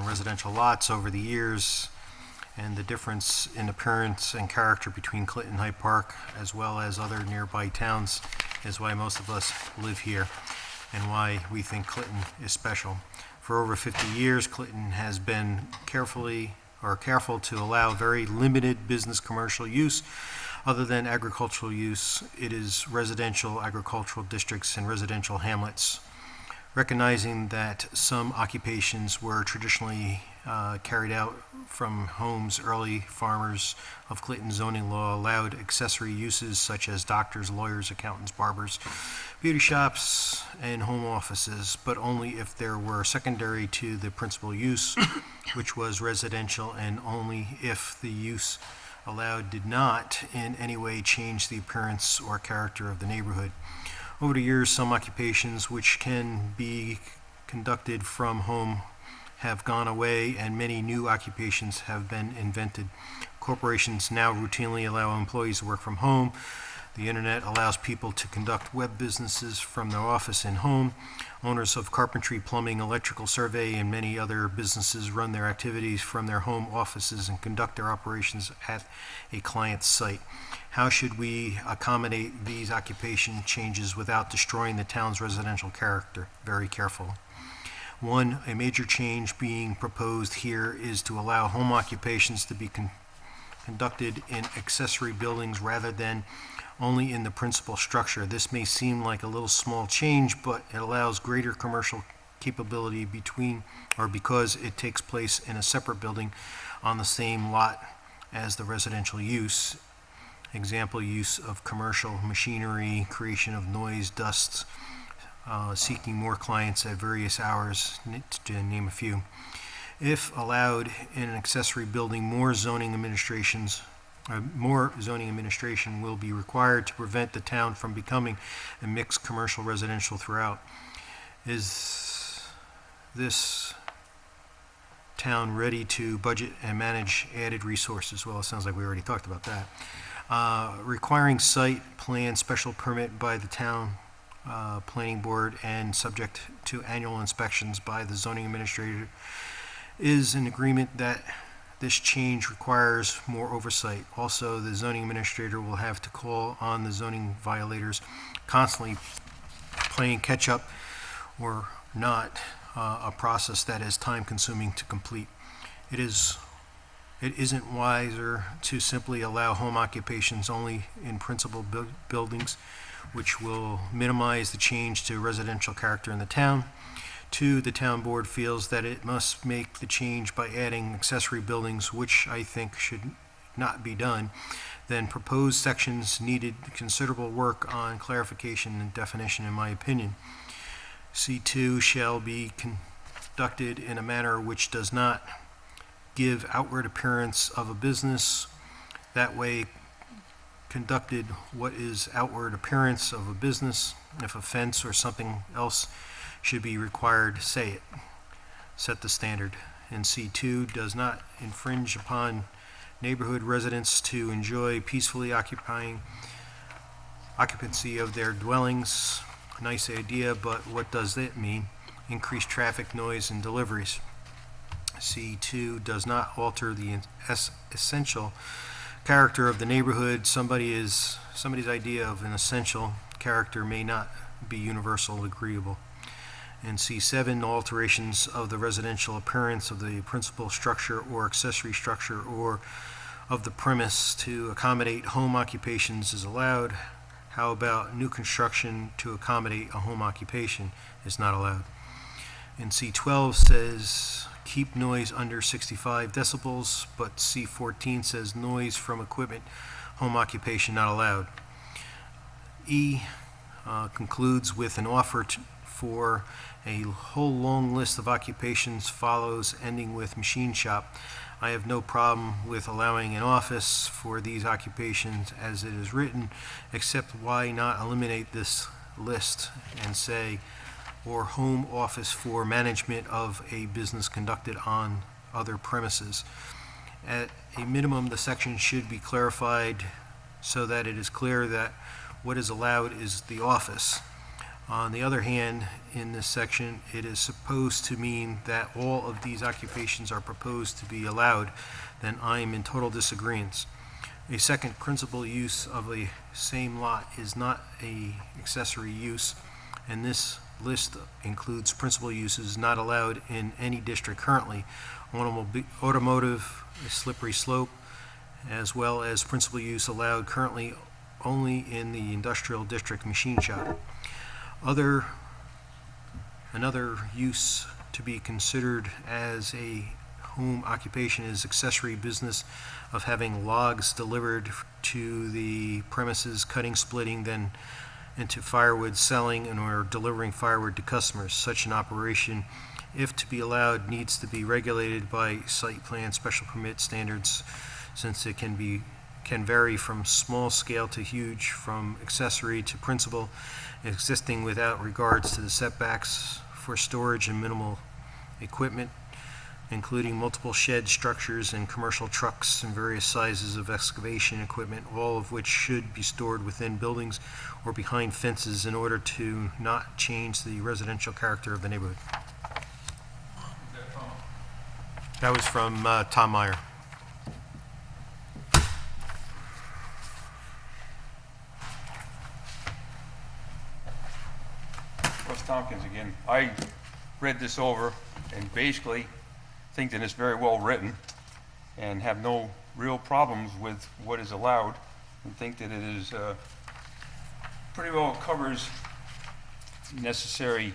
residential lots over the years, and the difference in appearance and character between Clinton and Hyde Park, as well as other nearby towns, is why most of us live here and why we think Clinton is special. For over 50 years, Clinton has been careful to allow very limited business commercial use other than agricultural use. It is residential agricultural districts and residential hamlets. Recognizing that some occupations were traditionally carried out from homes, early farmers of Clinton zoning law allowed accessory uses such as doctors, lawyers, accountants, barbers, beauty shops, and home offices, but only if there were secondary to the principal use, which was residential, and only if the use allowed did not in any way change the appearance or character of the neighborhood. Over the years, some occupations which can be conducted from home have gone away, and many new occupations have been invented. Corporations now routinely allow employees to work from home. The internet allows people to conduct web businesses from their office and home. Owners of carpentry, plumbing, electrical survey, and many other businesses run their activities from their home offices and conduct their operations at a client's site. How should we accommodate these occupation changes without destroying the town's residential character? Very careful. One, a major change being proposed here is to allow home occupations to be conducted in accessory buildings rather than only in the principal structure. This may seem like a little small change, but it allows greater commercial capability because it takes place in a separate building on the same lot as the residential use. Example, use of commercial machinery, creation of noise, dust, seeking more clients at various hours, to name a few. If allowed in an accessory building, more zoning administration will be required to prevent the town from becoming a mixed commercial residential throughout. Is this town ready to budget and manage added resources? Well, it sounds like we already talked about that. Requiring site plan special permit by the town planning board and subject to annual inspections by the zoning administrator is an agreement that this change requires more oversight. Also, the zoning administrator will have to call on the zoning violators, constantly playing catch-up or not, a process that is time-consuming to complete. It isn't wiser to simply allow home occupations only in principal buildings, which will minimize the change to residential character in the town. Two, the town board feels that it must make the change by adding accessory buildings, which I think should not be done. Then proposed sections needed considerable work on clarification and definition, in my opinion. C2 shall be conducted in a manner which does not give outward appearance of a business. That way, conducted what is outward appearance of a business. If a fence or something else should be required, say it. set the standard. And C2 does not infringe upon neighborhood residents to enjoy peacefully occupancy of their dwellings. Nice idea, but what does that mean? Increased traffic, noise, and deliveries. C2 does not alter the essential character of the neighborhood. Somebody's idea of an essential character may not be universal agreeable. And C7, alterations of the residential appearance of the principal structure or accessory structure or of the premise to accommodate home occupations is allowed. How about new construction to accommodate a home occupation is not allowed? And C12 says keep noise under 65 decibels, but C14 says noise from equipment, home occupation not allowed. E concludes with an offer for a whole long list of occupations follows, ending with machine shop. I have no problem with allowing an office for these occupations as it is written, except why not eliminate this list and say, or home office for management of a business conducted on other premises. At a minimum, the section should be clarified so that it is clear that what is allowed is the office. On the other hand, in this section, it is supposed to mean that all of these occupations are proposed to be allowed, then I am in total disagreement. A second principal use of a same lot is not a accessory use, and this list includes principal uses not allowed in any district currently, automotive, a slippery slope, as well as principal use allowed currently only in the industrial district machine shop. Another use to be considered as a home occupation is accessory business of having logs delivered to the premises, cutting, splitting, then into firewood, selling, and or delivering firewood to customers. Such an operation, if to be allowed, needs to be regulated by site plan special permit standards, since it can vary from small scale to huge, from accessory to principal, existing without regards to the setbacks for storage and minimal equipment, including multiple shed structures and commercial trucks and various sizes of excavation equipment, all of which should be stored within buildings or behind fences in order to not change the residential character of the neighborhood. That was from Tom Meyer. Russ Tompkins again. I read this over and basically think that it's very well written and have no real problems with what is allowed, and think that it is pretty well covers necessary,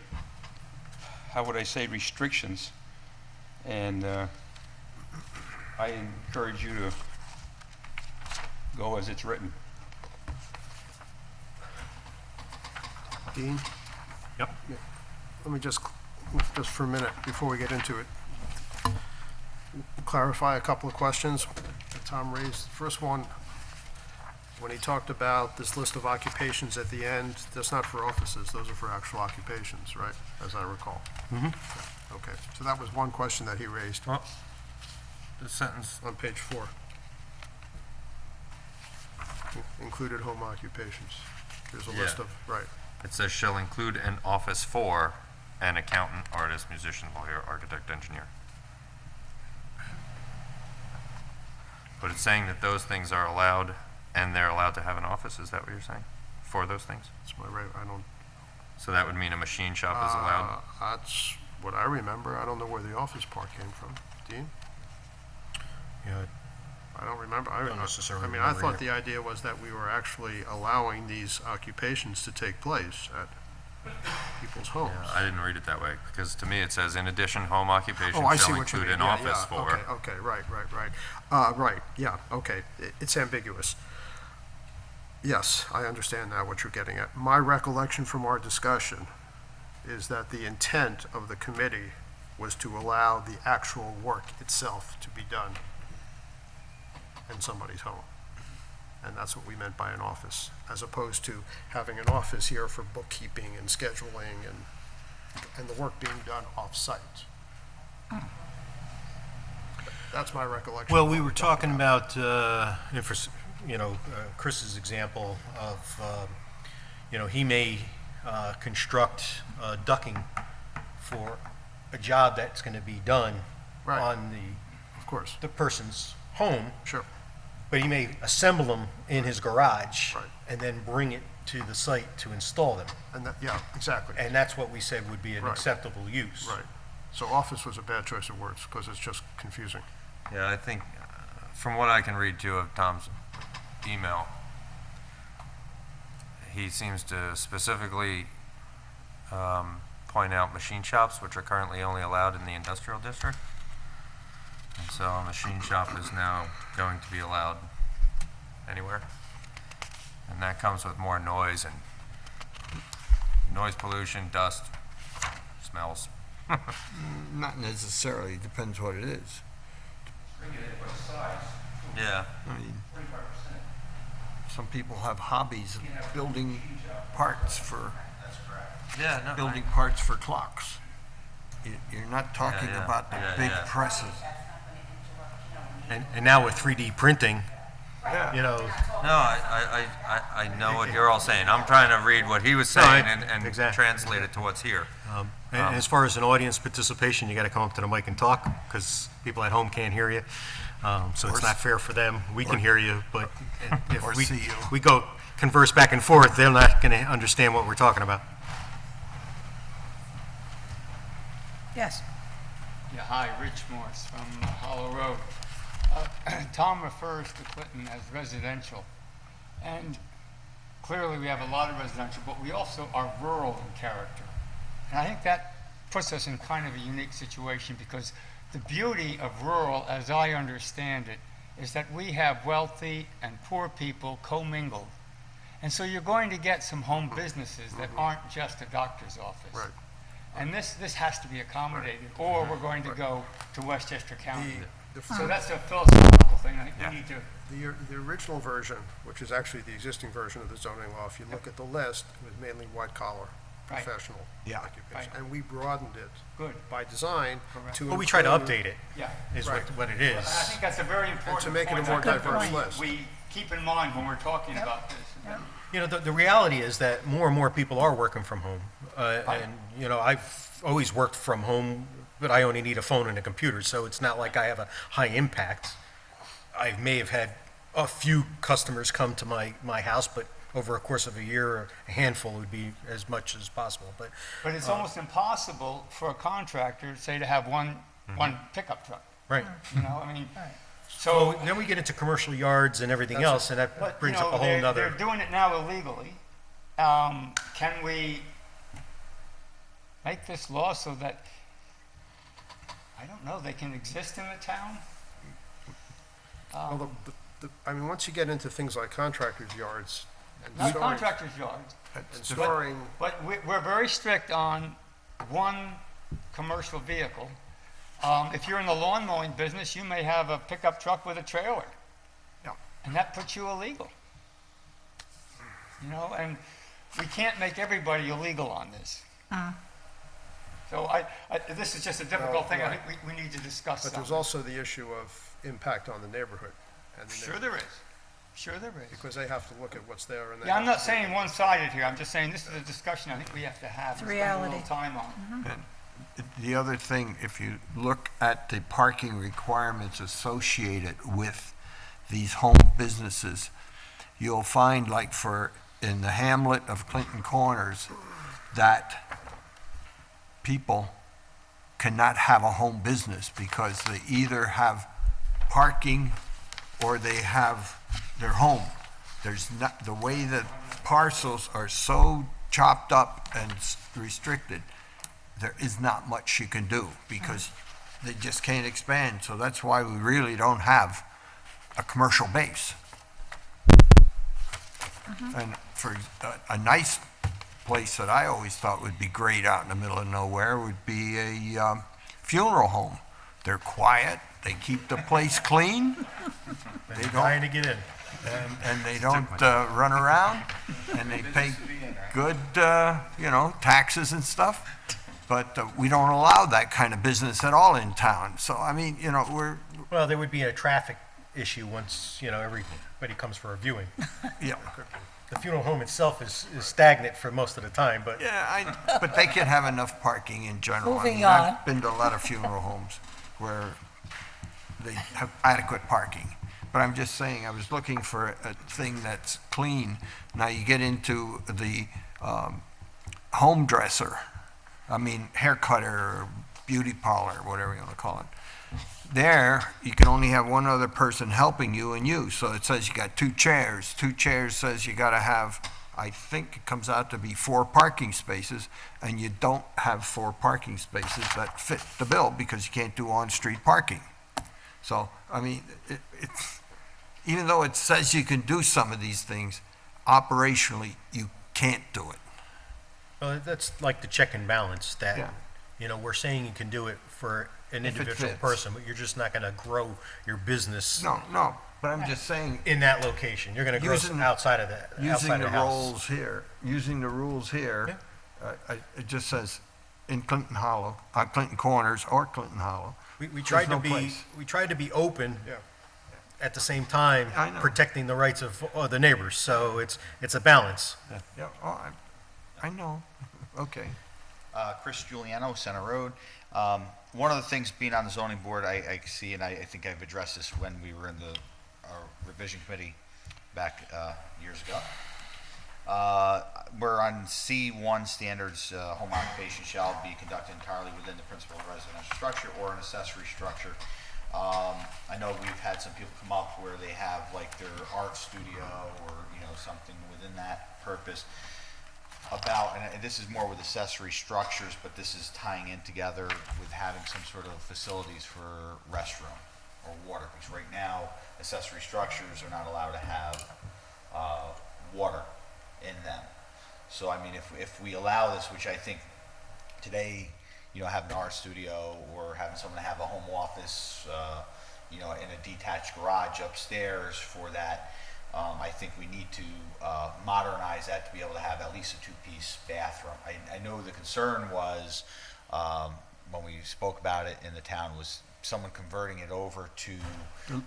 how would I say, restrictions. And I encourage you to go as it's written. Dean? Yep. Let me just for a minute, before we get into it, clarify a couple of questions that Tom raised. First one, when he talked about this list of occupations at the end, that's not for offices, those are for actual occupations, right, as I recall? Mm-hmm. Okay, so that was one question that he raised Well, the sentence, on page 4. Included home occupations. There's a list Yeah. of, right. it says shall include an office for an accountant, artist, musician, lawyer, architect, engineer. But it's saying that those things are allowed, and they're allowed to have an office, is that what you're saying? For those things? That's my right, I don't. So that would mean a machine shop is allowed? That's what I remember. I don't know where the office part came from. Dean? Yeah, I don't remember. Don't necessarily I mean, I remember thought either. the idea was that we were actually allowing these occupations to take place at people's homes. Yeah, I didn't read it that way, because to me it says, in addition, home occupation Oh, I see shall what you include mean. an Yeah, office yeah. for. Okay, right, right, yeah, okay. It's ambiguous. Yes, I understand now what you're getting at. My recollection from our discussion is that the intent of the committee was to allow the actual work itself to be done in somebody's home. And that's what we meant by an office, as opposed to having an office here for bookkeeping and scheduling and the work being done off-site. That's my recollection. Well, we were talking about, Chris's example of, he may construct ducting for a job that's going to be done Right. on Of course, the person's home, sure. but he may assemble them in his garage Right. and then bring it to the site to install them. And that, yeah, exactly. And that's what we said would be an Right. acceptable use. Right. So office was a bad choice of words because it's just confusing. Yeah, I think, from what I can read too of Tom's email, he seems to specifically point out machine shops, which are currently only allowed in the industrial district. And so a machine shop is now going to be allowed anywhere. And that comes with more noise and noise pollution, dust, smells. Not necessarily, depends what it is. Yeah. I mean, some people have hobbies of building parts for, Yeah, no. building parts for clocks. You're not talking yeah. about the Yeah, big yeah. presses. And now with 3D printing, Yeah. No, I know what you're all saying. I'm trying to read what he was No, saying I- and exactly. translate it to what's here. And as far as an audience participation, you got to come up to the mic and talk because people at home can't hear you. So it's not fair for them. We can hear you, but if Or see you. we go converse back and forth, they're not going to understand what we're talking about. Yes. Yeah, hi, Rich Morse from Hollow Road. Tom refers to Clinton as residential, and clearly we have a lot of residential, but we also are rural in character. And I think that puts us in kind of a unique situation because the beauty of rural, as I understand it, is that we have wealthy and poor people commingled. And so you're going to get some home businesses that aren't just a doctor's office. Right. And this has to be accommodated, or we're going to go to Westchester County. So that's a philosophical thing. I think we need to. The original version, which is actually the existing version of the zoning law, if you look at the list, it was mainly white-collar, Right. professional Yeah. occupation. Right. And we broadened it Good. by design Correct. to But we try to include- update it, Yeah. is Right. what it And I is. think that's a very important to make it a point more that diverse we- list. We keep in mind when we're talking about this. The reality is that more and more people are working from home. And, I've always worked from home, but I only need a phone and a computer, so it's not like I have a high impact. I may have had a few customers come to my house, but over a course of a year, a handful would be as much as possible. But But it's almost impossible for a contractor, say, to have one pickup truck. right. I mean, So so. then we get into commercial yards and everything That's else, and that But, brings up a whole they're nother. doing it now illegally. Can we make this law so that, I don't know, they can exist in the town? Well, I mean, once you get into things like contractors' yards and Not storing, contractors' yards, and storing, but we're very strict on one commercial vehicle. If you're in the lawn mowing business, you may have a pickup truck with a trailer. Yeah. And that puts you illegal. And we can't make everybody illegal on this. So this is just a difficult thing. I think we need to discuss but there's something. also the issue of impact on the neighborhood. And the Sure there is. Sure there is. Because they have to look at what's there and they Yeah, I'm have not to- saying one-sided here. I'm just saying this is a discussion I think we have to have. It's and spend a reality. little time on. The other thing, if you look at the parking requirements associated with these home businesses, you'll find like in the hamlet of Clinton Corners, that people cannot have a home business because they either have parking or they have their home. There's not, the way that parcels are so chopped up and restricted, there is not much you can do because they just can't expand. So that's why we really don't have a commercial base. And for a nice place that I always thought would be great out in the middle of nowhere would be a funeral home. They're quiet, they keep the place clean, They're don't- dying to get in. and they don't run around, and they pay good, taxes and stuff. but we don't allow that kind of business at all in town. So, I mean, you know, Well, there would be a traffic issue once, you know, everybody comes for a viewing. yeah. The funeral home itself is stagnant for most of the time, but Yeah, but they can have enough parking in general. I Moving mean, on. I've been to a lot of funeral homes where they have adequate parking. But I'm just saying, I was looking for a thing that's clean. Now you get into the home dresser, I mean, hair cutter or beauty parlor, whatever you want to call it. There, you can only have one other person helping you and you. So it says you got 2 chairs. 2 chairs says you got to have, I think it comes out to be 4 parking spaces, and you don't have 4 parking spaces that fit the bill because you can't do on-street parking. So, I mean, it's, even though it says you can do some of these things, operationally, you can't do it. well, that's like the check and balance Yeah. that, you know, we're saying you can do it for an If it individual fits. person, but you're just not going to grow your business No, but I'm just saying, in that location. You're going to grow Using- outside of that, using outside the of the house. rules here, it just says in Clinton Hollow, Clinton Corners or Clinton Hollow. We tried no to be, place. we tried to be open at the same time, I know. protecting the rights of the neighbors. So it's a balance. Yeah, oh, I know, okay. Chris Giuliano, Center Road. One of the things being on the zoning board, I see, and I think I've addressed this when we were in the revision committee back years ago. We're on C1 standards, home occupation shall be conducted entirely within the principal residential structure or an accessory structure. I know we've had some people come up where they have like their art studio or, you know, something within that purpose. And this is more with accessory structures, but this is tying in together with having some sort of facilities for restroom or water, because right now, accessory structures are not allowed to have water in them. So, I mean, if we allow this, which I think today, you know, having an art studio or having someone have a home office, you know, in a detached garage upstairs for that, I think we need to modernize that to be able to have at least a 2-piece bathroom. I know the concern was, when we spoke about it in the town, was someone converting it over to an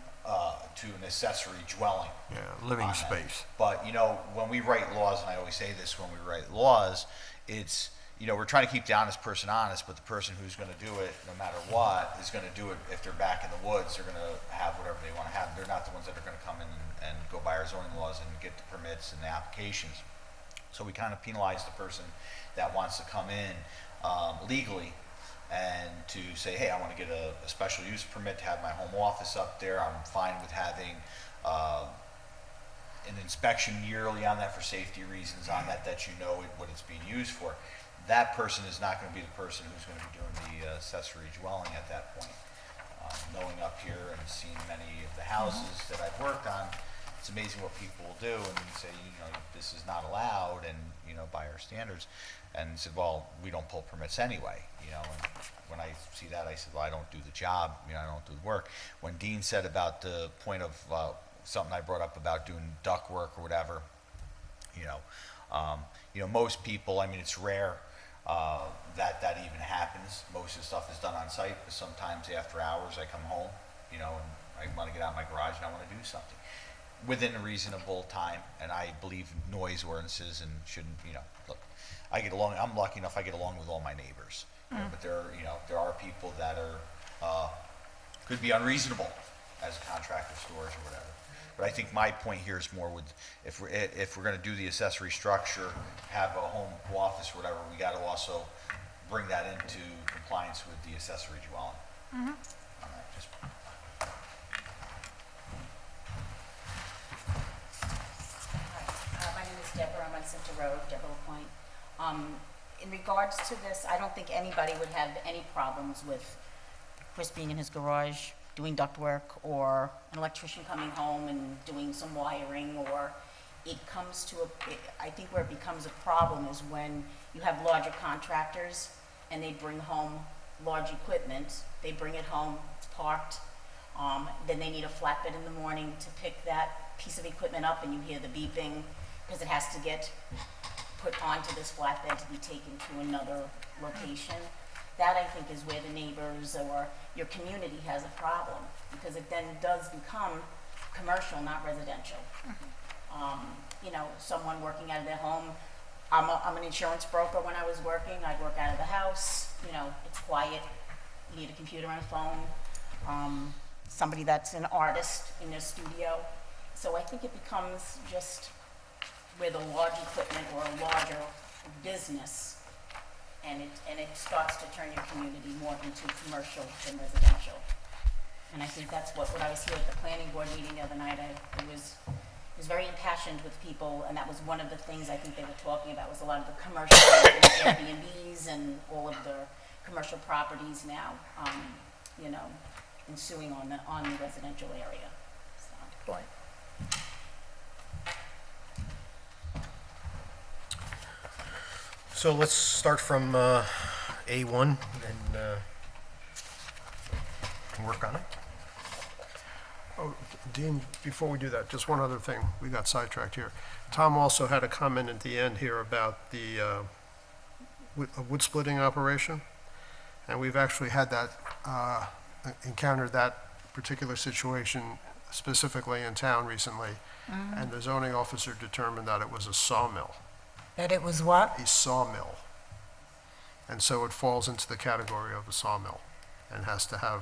accessory dwelling. Yeah, living on that. space. But, you know, when we write laws, and I always say this when we write laws, it's, you know, we're trying to keep the honest person honest, but the person who's going to do it, no matter what, is going to do it. If they're back in the woods, they're going to have whatever they want to have. They're not the ones that are going to come in and go by our zoning laws and get the permits and the applications. So we kind of penalize the person that wants to come in legally and to say, hey, I want to get a special use permit to have my home office up there. I'm fine with having an inspection yearly on that for safety reasons on that, that you know what it's being used for. That person is not going to be the person who's going to be doing the accessory dwelling at that point. Knowing up here and seeing many of the houses that I've worked on, it's amazing what people will do and say, you know, this is not allowed and, you know, by our standards. And said, well, we don't pull permits anyway, you know. And when I see that, I said, well, I don't do the job, you know, I don't do the work. When Dean said about the point of something I brought up about doing duct work or whatever, you know, most people, I mean, it's rare that even happens. Most of the stuff is done on site, but sometimes after hours I come home, you know, and I want to get out of my garage and I want to do something within a reasonable time. And I believe noise ordinances and shouldn't, you know, look, I get along, I'm lucky enough I get along with all my neighbors. You know, but there are people that are, could be unreasonable as a contractor, stores or whatever. But I think my point here is more with, if we're going to do the accessory structure, have a home office, whatever, we got to also bring that into compliance with the accessory dwelling. Just- My name is Deborah, I'm on Center Road, Deborah LaPointe. In regards to this, I don't think anybody would have any problems with Chris being in his garage doing ductwork, or an electrician coming home and doing some wiring, or it comes to I think where it becomes a problem is when you have larger contractors and they bring home large equipment, they bring it home, it's parked, then they need a flatbed in the morning to pick that piece of equipment up and you hear the beeping because it has to get put onto this flatbed to be taken to another location. That, I think, is where the neighbors or your community has a problem, because it then does become commercial, not residential. You know, someone working out of their home, I'm an insurance broker. When I was working, I'd work out of the house, you know, it's quiet, you need a computer and a phone. Somebody that's an artist in their studio. So I think it becomes just with a large equipment or a larger business, and it starts to turn your community more into commercial than residential. And I think that's what I was here at the planning board meeting the other night, I was very impassioned with people, and that was one of the things I think they were talking about, was a lot of the commercial Airbnbs and all of the commercial properties now, you know, ensuing on the residential area. So. Point. So let's start from A1 and work on it. Oh, Dean, before we do that, just one other thing. We got sidetracked here. Tom also had a comment at the end here about the wood splitting operation. And we've actually had that, encountered that particular situation specifically in town recently. And the zoning officer determined that it was a sawmill. That it was what? A sawmill. And so it falls into the category of a sawmill and has to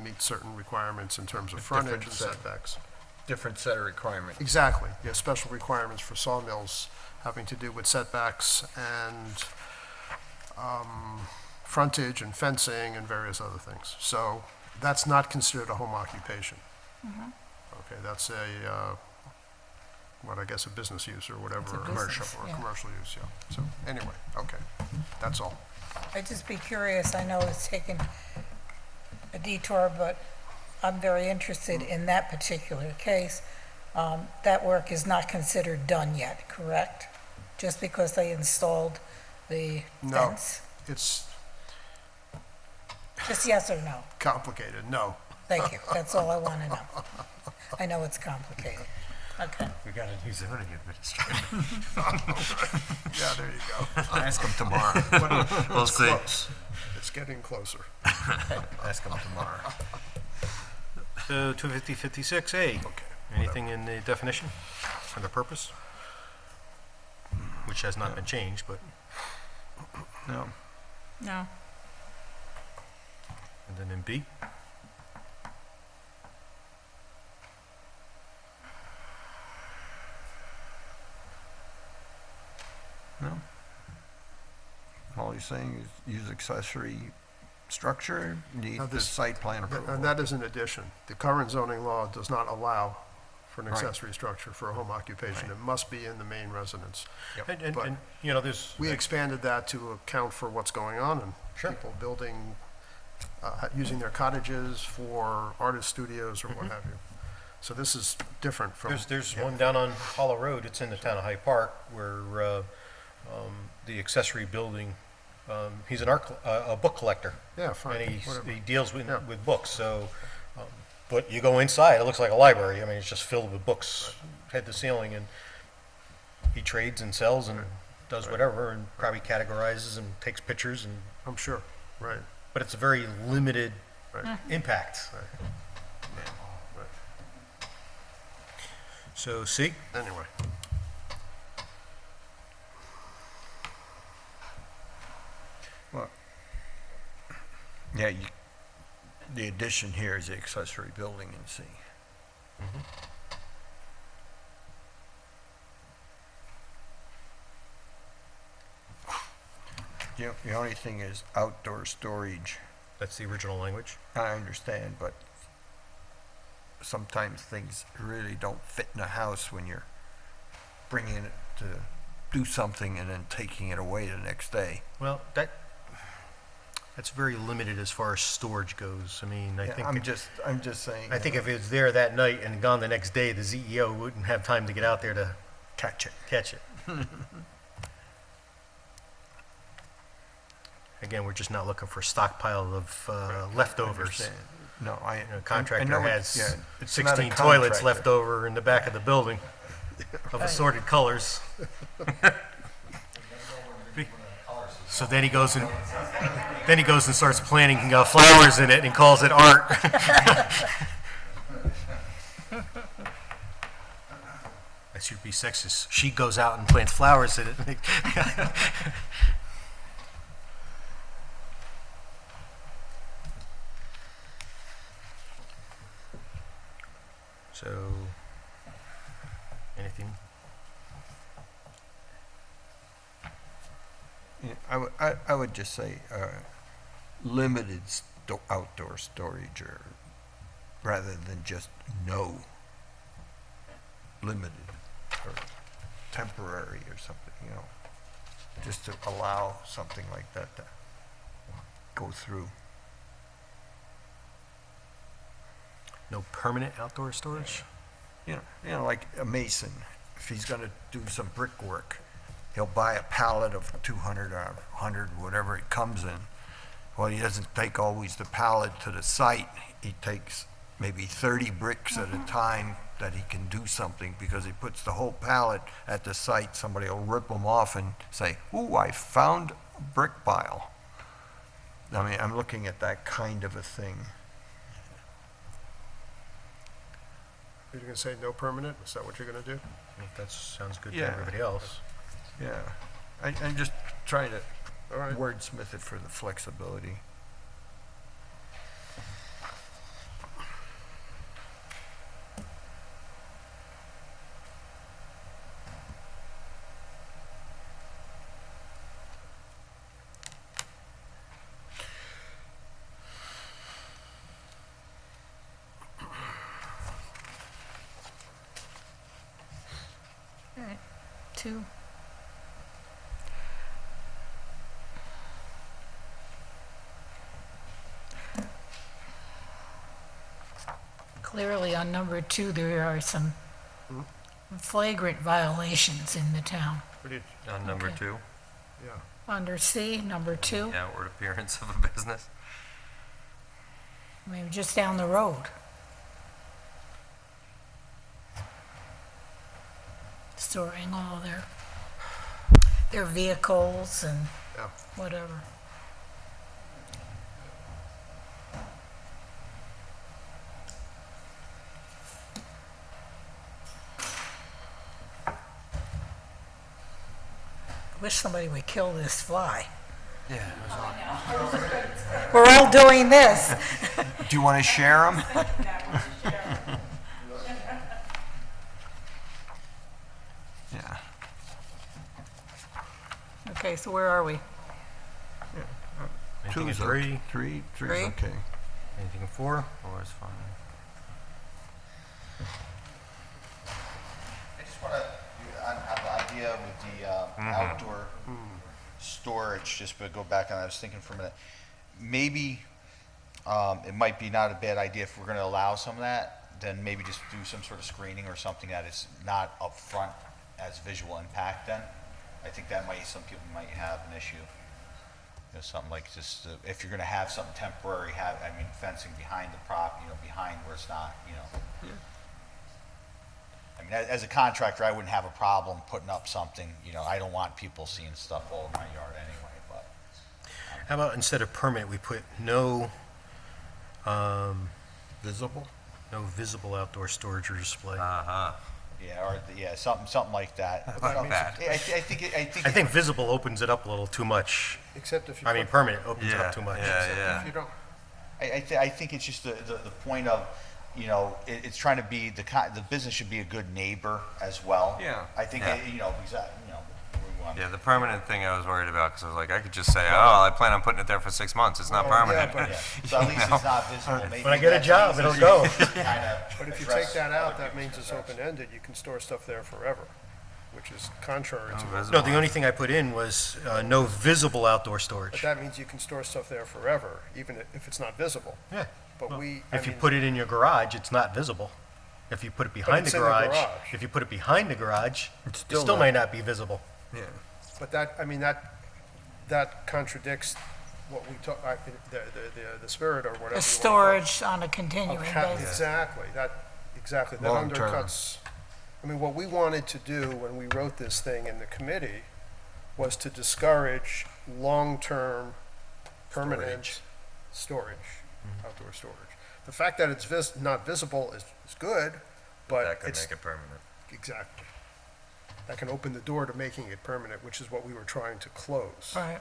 meet certain requirements in terms of frontage and setbacks. Different set of requirements. Exactly, yeah, special requirements for sawmills having to do with setbacks and frontage and fencing and various other things. So that's not considered a home occupation. Okay, that's what I guess a business use or whatever. It's a or commercial, Or yeah. commercial use, yeah. So anyway, okay, that's all. I'd just be curious, I know it's taken a detour, but I'm very interested in that particular case. That work is not considered done yet, correct? Just because they installed the No. fence? It's Just yes or no? complicated, no. Thank you, that's all I want to know. I know it's complicated. Okay. We got a new zoning administrator. Yeah, there you go. Ask them tomorrow. We'll see. Close. It's getting closer. Ask them tomorrow. So 250-56A, Okay. anything in the definition or the purpose? Which has not been changed, but, No. No. and then in B? No. All he's saying is use accessory structure, need Now the this- site plan approval. And that is an addition. The current zoning law does not allow for an Right. accessory structure for a home occupation. It must be in the main residence. And, But- you know, there's, We expanded that to account for what's going on and Sure. people building, using their cottages for artist studios or what have you. So this is different from. there's one down on Hollow Road, it's in the town of Hyde Park, where the accessory building, he's a book collector. Yeah, fine, And whatever. he deals Yeah. with books, so, but you go inside, it looks like a library. I mean, it's just filled with books, head to ceiling, and he trades and sells and does whatever, and probably categorizes and takes pictures, and, I'm sure, right. but it's a very limited Right. impact. Right. So C? Anyway, Yeah, the addition here is the accessory building in C. The only thing is outdoor storage. That's the original language. I understand, but sometimes things really don't fit in a house when you're bringing it to do something and then taking it away the next day. Well, that's very limited as far as storage goes. I mean, I Yeah, think, I'm just saying. I think if it was there that night and gone the next day, the CEO wouldn't have time to get out there to Catch it. catch it. Again, we're just not looking for a stockpile of leftovers. Understand. No, I. You know, I contractor know has yeah, it's not a 16 toilets contractor. left over in the back of the building of assorted colors. So then he goes and starts planting flowers in it and calls it art. That should be sexist. She goes out and plants flowers in it. So, anything? Yeah, I would just say limited outdoor storage, or rather than just no, limited or temporary or something, you know, just to allow something like that to go through. No permanent outdoor storage? You know, like a mason, if he's gonna do some brickwork, he'll buy a pallet of 200 or 100, whatever it comes in. Well, he doesn't take always the pallet to the site. He takes maybe 30 bricks at a time that he can do something, because he puts the whole pallet at the site. Somebody will rip them off and say, "Ooh, I found a brick pile." I mean, I'm looking at that kind of a thing. You're going to say no permanent? Is that what you're going to do? If that sounds good Yeah. to everybody else. Yeah, I'm just trying to All right. wordsmith it for the flexibility. All right, 2. Clearly, on number 2, there are some flagrant violations in the town. What do you, On number Okay. 2, yeah. Under C, number 2, the outward appearance of a business. maybe just down the road. Storing all their vehicles and Yeah. whatever. Wish somebody would kill this fly. Yeah. We're all doing this. Do you want to share them? Yeah. Okay, so where are we? Anything in Two's 3? okay. Three's Three? okay. Anything in 4? 4 is fine. I just want to, on the idea with the outdoor storage, just to go back on, I was thinking for a minute, maybe it might be not a bad idea if we're going to allow some of that, then maybe just do some sort of screening or something that is not upfront as visual impact then. I think that might, some people might have an issue. You know, something like just, if you're going to have something temporary, fencing behind the prop, behind where it's not, I mean, as a contractor, I wouldn't have a problem putting up something, I don't want people seeing stuff all in my yard anyway, but. How about instead of permanent, we put no, Visible? no visible outdoor storage or display? Uh-huh. Yeah, something like that. I like that. I think. I think visible opens it up a little too much. Except if you. I mean, put- permanent opens it Yeah, up too much. yeah. If you don't, I think it's just the point of, it's trying to be, the business should be a good neighbor as well. Yeah. I think, Yeah. we want. Yeah, the permanent thing I was worried about, because I was like, I could just say, oh, I plan on putting it there for 6 months. It's not Well, yeah, permanent. but- So at least it's not visible. Maybe When I get a that's job, easy it'll to go. kinda But if you address take that other out, that people's means it's concerns. open-ended, you can store stuff there forever, which is contrary to. No, the only thing I put in was no visible outdoor But storage. that means you can store stuff there forever, even if it's not visible. Yeah. But Well, we, If you put it in your garage, it's not visible. If you put it behind the it's in the garage, garage. if you put it behind the garage, it still still not- might not be visible. Yeah. But that contradicts what we talk, the spirit or whatever. you wanna The call it. storage on a continuing Okay, basis. exactly, that Long term. undercuts, I mean, what we wanted to do when we wrote this thing in the committee was to discourage long-term, permanent storage, outdoor storage. The fact that it's not visible is good, but That could it's, make it permanent. exactly. That can open the door to making it permanent, which is what we were trying to close. Right.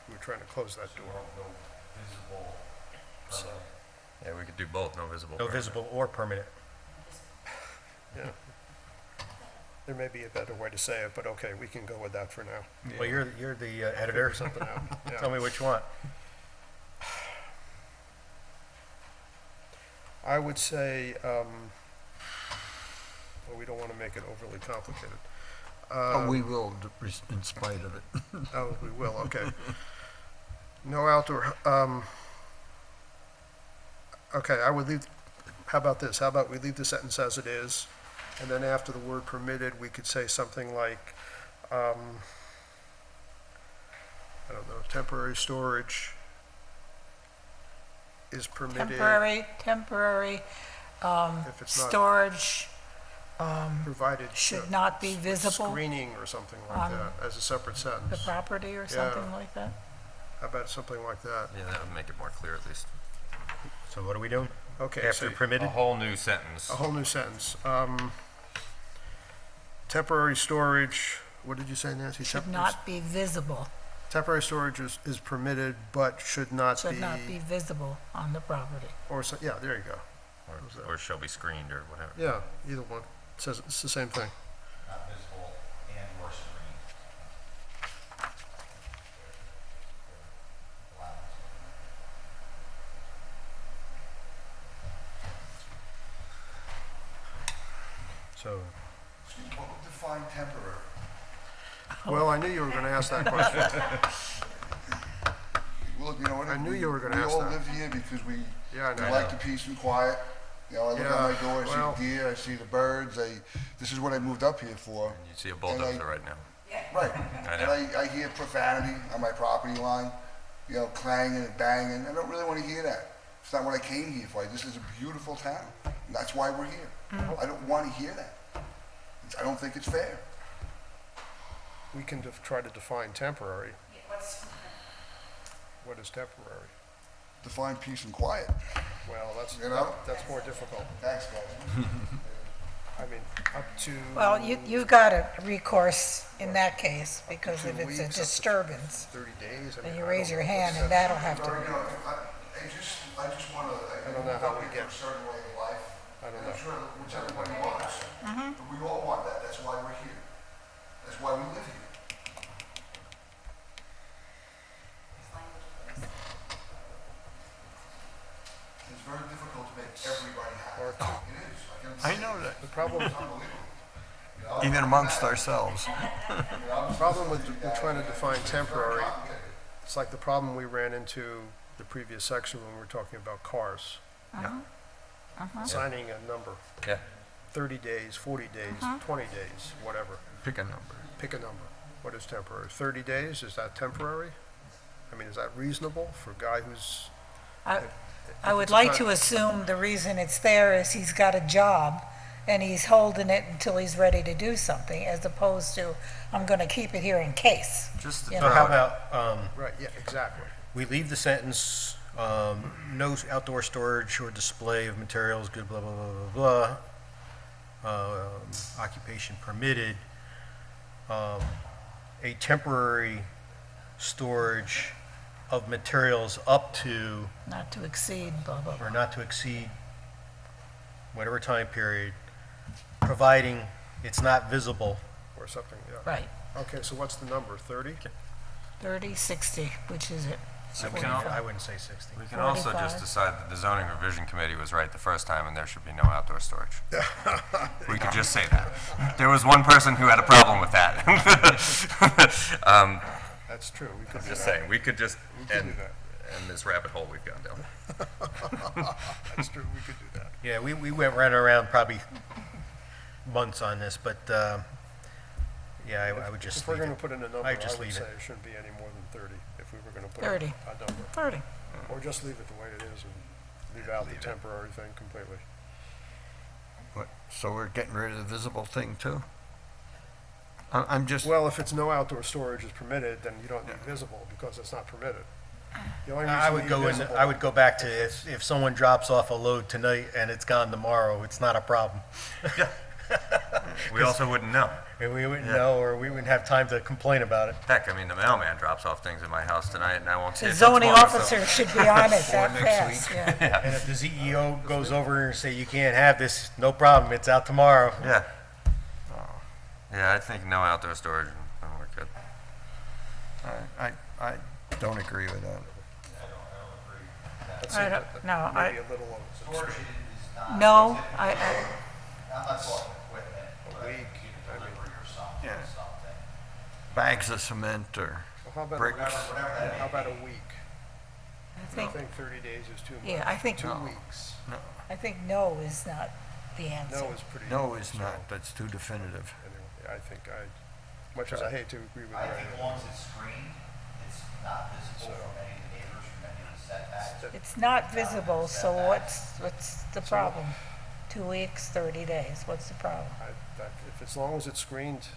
We were trying to close that door. So, Yeah, we could do both, no visible. No permanent. visible or permanent. yeah. There may be a better way to say it, but okay, we can go with that for now. Well, you're the editor, Figure something out. Yeah. tell me what you want. I would say, well, we don't want to make it overly complicated. Oh, we will, in spite of it. Oh, we will, okay. No outdoor, okay, I would leave, how about this? How about we leave the sentence as it is, and then after the word permitted, we could say something like, I don't know, temporary storage is permitted. Temporary, If it's not storage provided. should not be visible Screening or something like on that, as a separate the sentence. property or something like that? How about something like that? Yeah, that would make it more clear at least. So what are we doing? Okay, After so permitted? A whole new sentence. a whole new sentence. Temporary storage, what did you say, Nancy? Should not be visible, Temporary storage is permitted, but should not should not be visible on the property. Or, yeah, there you go. Or shall be screened or whatever. Yeah, either one. Says, it's the same thing. Not visible and or screened. So, What would define temporary? Well, I knew you were gonna ask that question. Well, you know what? I knew you were gonna ask We all that. live here because we Yeah, I know. like the peace and quiet. You know, I look Yeah, out my door, I well- see deer, I see the birds. This is what I moved up here for. You see a bulldozer right now. Right. I And know. I hear profanity on my property line, you know, clanging and banging. I don't really want to hear that. It's not what I came here for. This is a beautiful town. And that's why we're here. I don't want to hear that. I don't think it's fair. We can try to define temporary. What is temporary? Define peace and quiet. Well, You know? that's more difficult. Thanks, guys. I mean, up to. Well, you've got a recourse in that case, because if 2 it's a weeks, up to disturbance, 30 days. I then mean, you I raise don't your know. hand and that'll have You to, know, I just want to. I don't know how we get- a certain way of life. I don't And know. I'm sure that which everybody wants. But we all want that. That's why we're here. That's why we live here. It's very difficult to make everybody happy. Or It is. I know that. The problem, It's unbelievable. Even amongst ourselves. the problem with trying to define temporary, it's like the problem we ran into the previous section when we were talking about cars. Signing a number, Yeah. 30 days, 40 days, 20 days, whatever. Pick a number. Pick a number. What is temporary? 30 days, is that temporary? I mean, is that reasonable for a guy who's, I would like to assume the reason it's there is he's got a job and he's holding it until he's ready to do something, as opposed to, I'm gonna keep it here in case. Just You so know. how about, right, yeah, exactly. we leave the sentence, no outdoor storage or display of materials, good, blah, blah, blah, blah, blah. Occupation permitted. A temporary storage of materials up to, Not to exceed, blah, blah, blah. or not to exceed whatever time period, providing it's not visible. Or something, yeah. Right, Okay, so what's the number, 30? 30, 60, which is it? I wouldn't say 60. We can also 45. just decide that the zoning revision committee was right the first time and there should be no outdoor storage. We could just say that. There was one person who had a problem with that. That's true, we could do Just that. saying, we could just could end, do that. end this rabbit hole we've gone down. That's true, we could do that. Yeah, we went running around probably months on this, but, yeah, I would just If we're leave gonna it. put in a number, I I just would leave say it. it shouldn't be any more than 30, if we were gonna put 30. a number. 30. Or just leave it the way it is and leave out the temporary thing completely. What, so we're getting rid of the visible thing too? I'm just, Well, if it's no outdoor storage is permitted, then you don't need visible because it's not permitted. The only reason I you would need go in, visible- I would go back to if someone drops off a load tonight and it's gone tomorrow, it's not a problem. We also wouldn't know. And we wouldn't know, or we wouldn't have time to complain about it. Heck, I mean, the mailman drops off things at my house tonight, and I won't see The it till zoning tomorrow, so- officer should be on it that fast, yeah. And if the CEO goes over and say, you can't have this, no problem, it's out tomorrow. Yeah. Yeah, I think no outdoor storage, and we're good. I don't agree with that. That's I it. don't- no, Maybe I- a little over Storage is not. No, I'm not talking equipment, but week, you delivery or something, Yeah. something. Bags of cement or Well, how about bricks. Whatever that How about a week? I I think, think 30 days is too much. yeah, I think, 2 weeks. I think no is not the answer. No is pretty. No, it's so, not. That's too definitive. Anyway, I think much as I hate to agree with I Ray. think as long as it's screened, it's not visible from any of the neighbors, from any of the setbacks. It's not visible, so what's the problem? 2 weeks, 30 days, what's the problem? If as long as it's screened,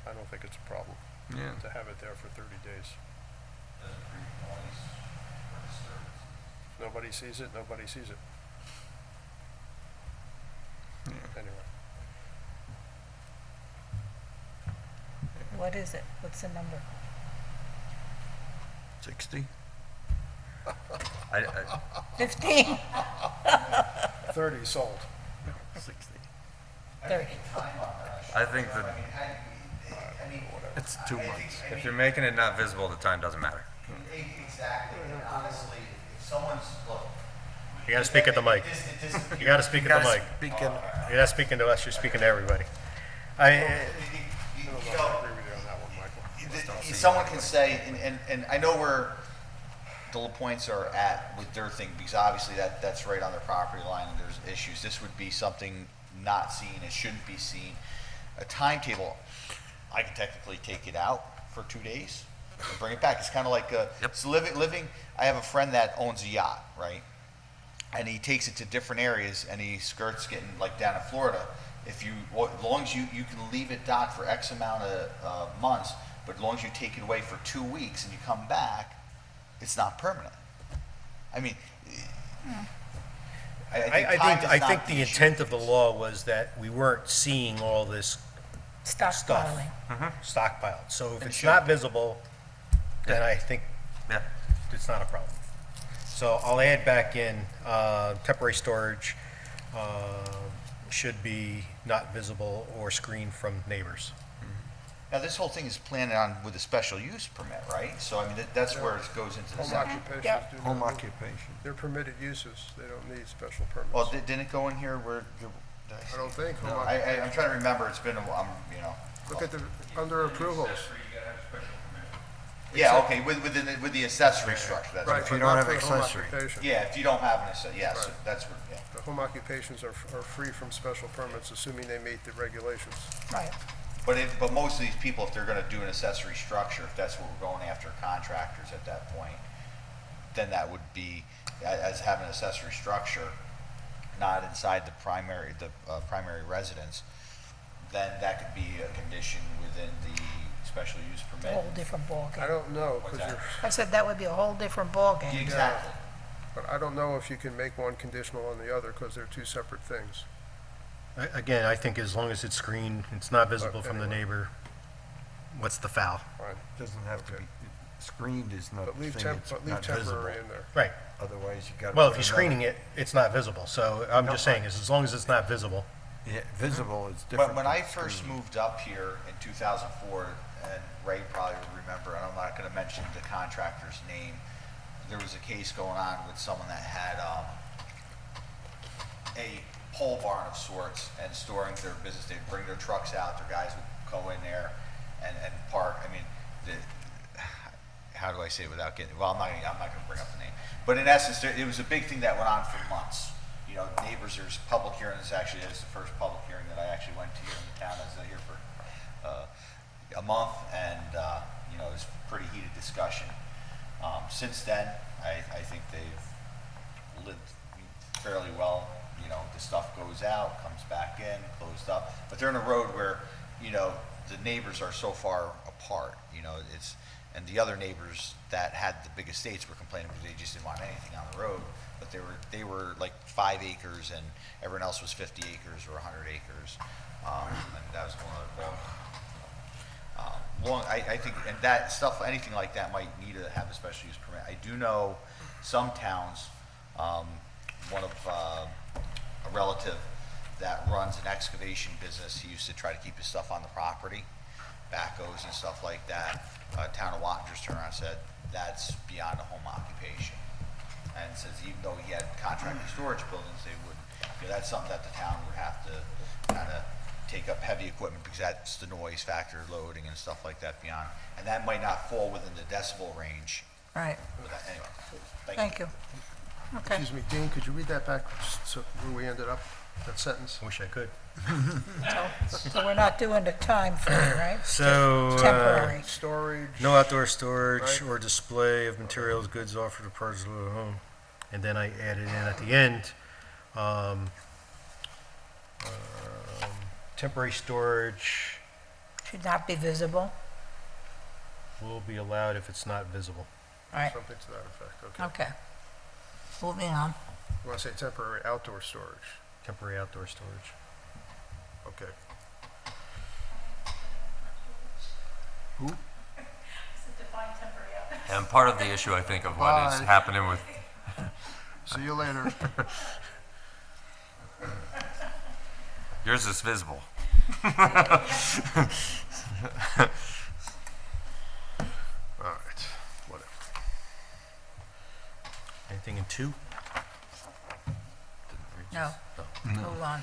I don't think it's a problem Yeah. to have it there for 30 days. Doesn't create noise or disturbance. Nobody sees it, nobody sees it. Anyway, What is it? What's the number? 60? 15? 30 sold. 60. 30. I think that It's 2 months. if you're making it not visible, the time doesn't matter. Exactly, and honestly, if someone's, look. You gotta speak at the mic. You gotta speak at the mic. Speaking, You're not speaking to us, you're speaking to everybody. I don't know if I agree with you on that one, Michael. Someone can say, and I know where the La Pointes are at with their thing, because obviously that's right on their property line and there's issues. This would be something not seen, it shouldn't be seen. A timetable, I can technically take it out for 2 days and bring it back. It's kind of like, it's living, I have a friend that owns a yacht, right? And he takes it to different areas and he skirts getting like down in Florida. If you, as long as you can leave it docked for X amount of months, but as long as you take it away for 2 weeks and you come back, it's not permanent. I mean, I think the intent of the law was that we weren't seeing all this Stockpiling. stockpiled. So if It it's should. not visible, then I think Yeah. it's not a problem. So I'll add back in, temporary storage should be not visible or screened from neighbors. now this whole thing is planned on with a special use permit, right? So I mean, that's where it goes into the Home section. occupations Yep. do home not- occupation. They're permitted uses, they don't need special permits. Well, didn't it go in here where, I don't think, no, home I'm occupation, trying to remember, it's been, look at the, under approvals. yeah, okay, with the accessory structure, that's Right, right. If you but don't not have for home accessory. occupation. Yeah, if you don't have an yes, Right. that's what, yeah. The home occupations are free from special permits, assuming they meet the regulations. Right. But most of these people, if they're gonna do an accessory structure, if that's what we're going after, contractors at that point, then that would be, as having an accessory structure, not inside the primary residence, then that could be a condition within the special use A permit. whole different I ballgame. don't know, What's because that? you're, I said that would be a whole different ballgame. Exactly. but I don't know if you can make one conditional on the other, because they're two separate things. Again, I think as long as it's screened, it's not visible from the Anyway. neighbor, what's the foul? Fine. Doesn't have to be, screened is not But the leave thing, it's but leave not visible. temporary in there. Right. Otherwise, you gotta. Well, if put you're another- screening it, it's not visible. So I'm just saying, is as long as it's not visible. Yeah, visible is But different. when I than first screened. moved up here in 2004, and Ray probably will remember, and I'm not gonna mention the contractor's name, there was a case going on with someone that had, a pole barn of sorts and storing their business. They'd bring their trucks out, their guys would go in there and park. I mean, how do I say it without getting, well, I'm not gonna bring up the name. But in essence, it was a big thing that went on for months. You know, neighbors, there's public hearings, actually, it's the first public hearing that I actually went to here in the town. I was here for a month, and, you know, it was a pretty heated discussion. Since then, I think they've lived fairly well. You know, the stuff goes out, comes back in, closed up. But they're in a road where, you know, the neighbors are so far apart, you know, and the other neighbors that had the big estates were complaining because they just didn't want anything on the road, but they were like 5 acres and everyone else was 50 acres or 100 acres. And that was one of the, I think, and that stuff, anything like that might need to have a special use permit. I do know some towns, one of, a relative that runs an excavation business, he used to try to keep his stuff on the property, backhoes and stuff like that. Town of Watton just turned around and said, that's beyond a home occupation. And says even though he had contracted storage buildings, they would, you know, that's something that the town would have to kind of take up heavy equipment because that's the noise factor, loading and stuff like that beyond. And that might not fall within the decibel range. Right, But anyway, thank you. Okay. Excuse me, Dean, could you read that back, so where we ended up, that sentence? Wish I could. So we're not doing the time frame, right? So, Temporary. Storage. no outdoor storage Right. or display of materials, goods offered to persons of the home. And then I added in at the end, temporary storage Should not be visible. will be allowed if it's not visible. All right, Something to that effect, okay. okay. Moving on. You want to say temporary outdoor storage? Temporary outdoor storage. Okay. And part of the issue, I think, of what is Bye. happening with, See you later. yours is visible. All right, whatever. Anything in 2? No, move on.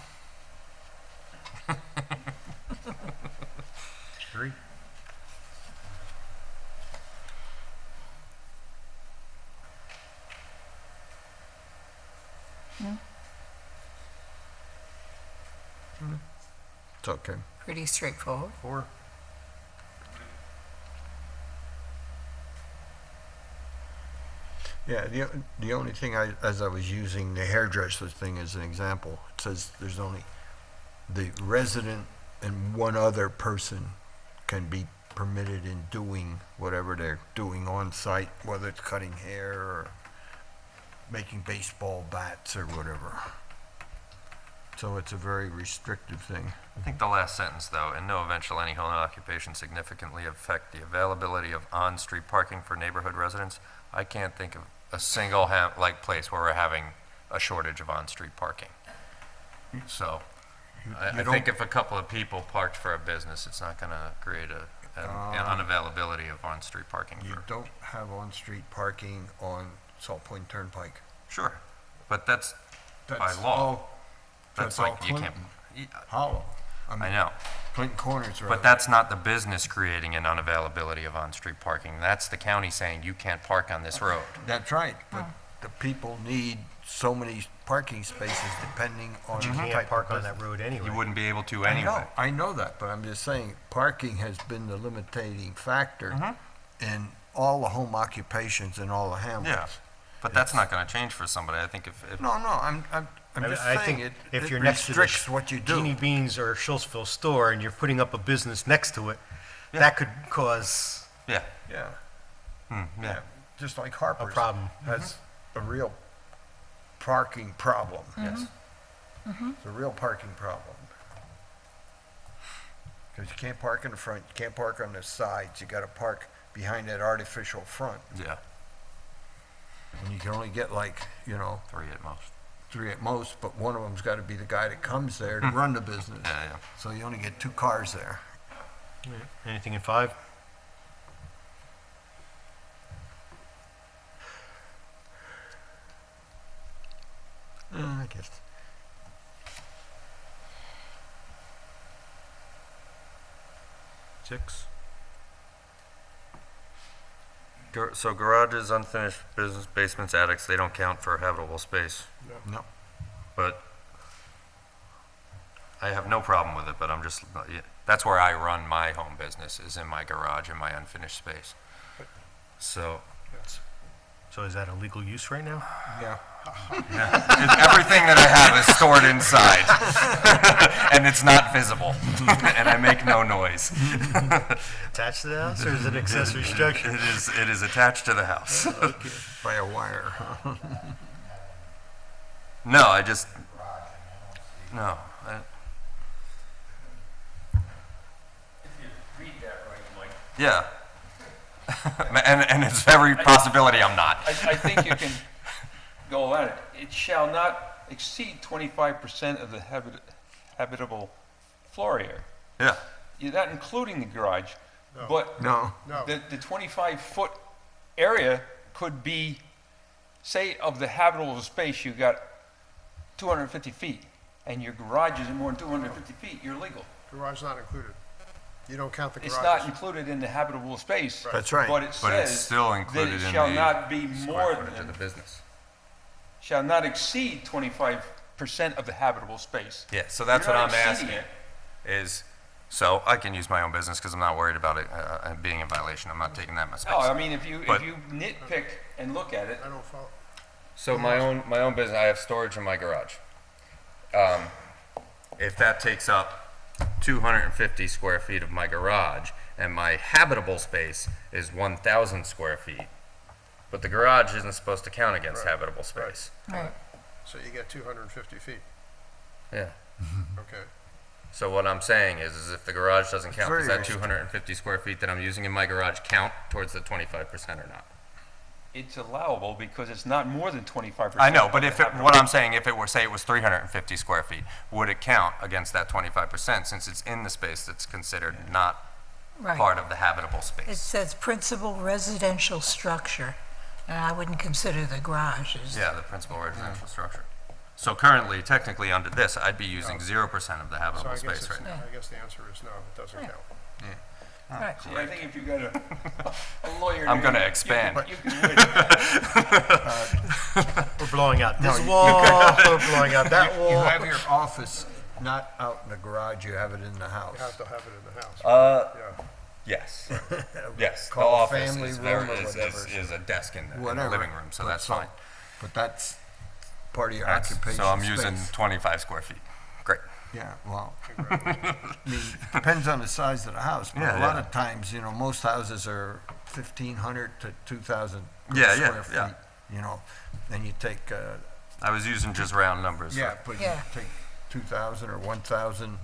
3? It's okay. Pretty straightforward. 4? Yeah, the only thing as I was using the hairdresser thing as an example, it says there's only the resident and one other person can be permitted in doing whatever they're doing on site, whether it's cutting hair or making baseball bats or whatever. So it's a very restrictive thing. I think the last sentence, though, in no event shall any home occupation significantly affect the availability of on-street parking for neighborhood residents. I can't think of a single place where we're having a shortage of on-street parking. So, I you think don't- if a couple of people parked for a business, it's not going to create an unavailability of on-street parking. You for- don't have on-street parking on Salt Point Turnpike. Sure, but that's by That's law. all- That's all like, you can't, Clinton. Hollow. I mean, know. Clinton Corners Road. But that's not the business creating an unavailability of on-street parking. That's the county saying you can't park on this road. That's right, but the people need so many parking spaces depending on You the can't type park of on that business. road anyway. You wouldn't be able to I anyway. know that, but I'm just saying, parking has been the limiting factor in all the home occupations in all the hamlets. Yeah, but that's not going to change for somebody. I think if No, I'm just I saying think it if you're next to the restricts what you do. Jeannie Beans or Schultzville store and you're putting up a business next to it, that could cause yeah, Yeah, yeah. just like a Harper's problem. has a real parking problem. Yes. It's a real parking problem. Because you can't park in the front, you can't park on the sides, you gotta park behind that artificial front. Yeah, And you can only get like, 3 at most. 3 at most, but one of them's gotta be the guy that comes there to run the business. Yeah. So you only get 2 cars there. Anything in 5? I guess. 6? So garages, unfinished business basements, attics, they don't count for habitable space. No. But I have no problem with it, but I'm just, that's where I run my home business, is in my garage, in my unfinished space. So, So is that a legal use right now? Yeah. Everything that I have is stored inside, and it's not visible, and I make no noise. Attached to the house, or is it accessory structure? It is attached to the house. By a wire. No, I just, no. Yeah. And it's every possibility I'm not. I think you can go at it. It shall not exceed 25% of the habitable floor area. Yeah. You're not including the garage, but No. No. the 25-foot area could be, say, of the habitable space, you got 250 feet, and your garage isn't more than 250 feet, you're legal. Garage not included. You don't count the It's garages. not included in the habitable space. That's right. But it But it's says still that included it in shall the not be more square footage of than, the business. shall not exceed 25% of the habitable space. Yeah, so that's You're what not I'm exceeding asking, it. is, so I can use my own business because I'm not worried about it being in violation. I'm not taking that much space. No, I mean, if you But- nitpick and look at it, I don't follow. So my own business, I have storage in my garage. If that takes up 250 square feet of my garage, and my habitable space is 1,000 square feet, but the garage isn't supposed to count against Right, habitable space. Right. So you get 250 feet. Yeah. Okay. So what I'm saying is if the garage doesn't count, Very does that restrictive. 250 square feet that I'm using in my garage count towards the 25% or not? it's allowable because it's not more than 25%. I know, but of if the it, habitable- what I'm saying, if it were, say it was 350 square feet, would it count against that 25% since it's in the space that's considered not Right. part of the habitable It space? says principal residential structure, and I wouldn't consider the garage as. Yeah, the principal residential structure. So currently, technically under this, I'd be using 0% of the So I habitable guess space it's, right now. I guess the answer is no, it doesn't Yeah. count. Right. See, I think if you got a lawyer. I'm there, gonna you- expand. You can win. We're blowing out No, this you- wall, we're blowing out that You wall. have your office not out in the garage, you have it in the You house. have to have it in the house. Yeah. Yes. Yes, the Call a office family is room very, or whatever. is a desk in the Whatever. living room, so But that's fine. But that's part of your That's- occupation So I'm using space. 25 square feet. Great. Yeah, well, I mean, depends on the size of the house, but Yeah, a lot yeah. of times, you know, most houses are 1,500 to 2,000 Yeah, square yeah, feet. yeah. You know, then you take, I was using just round numbers. so- yeah, but you Yeah. take 2,000 or 1,000,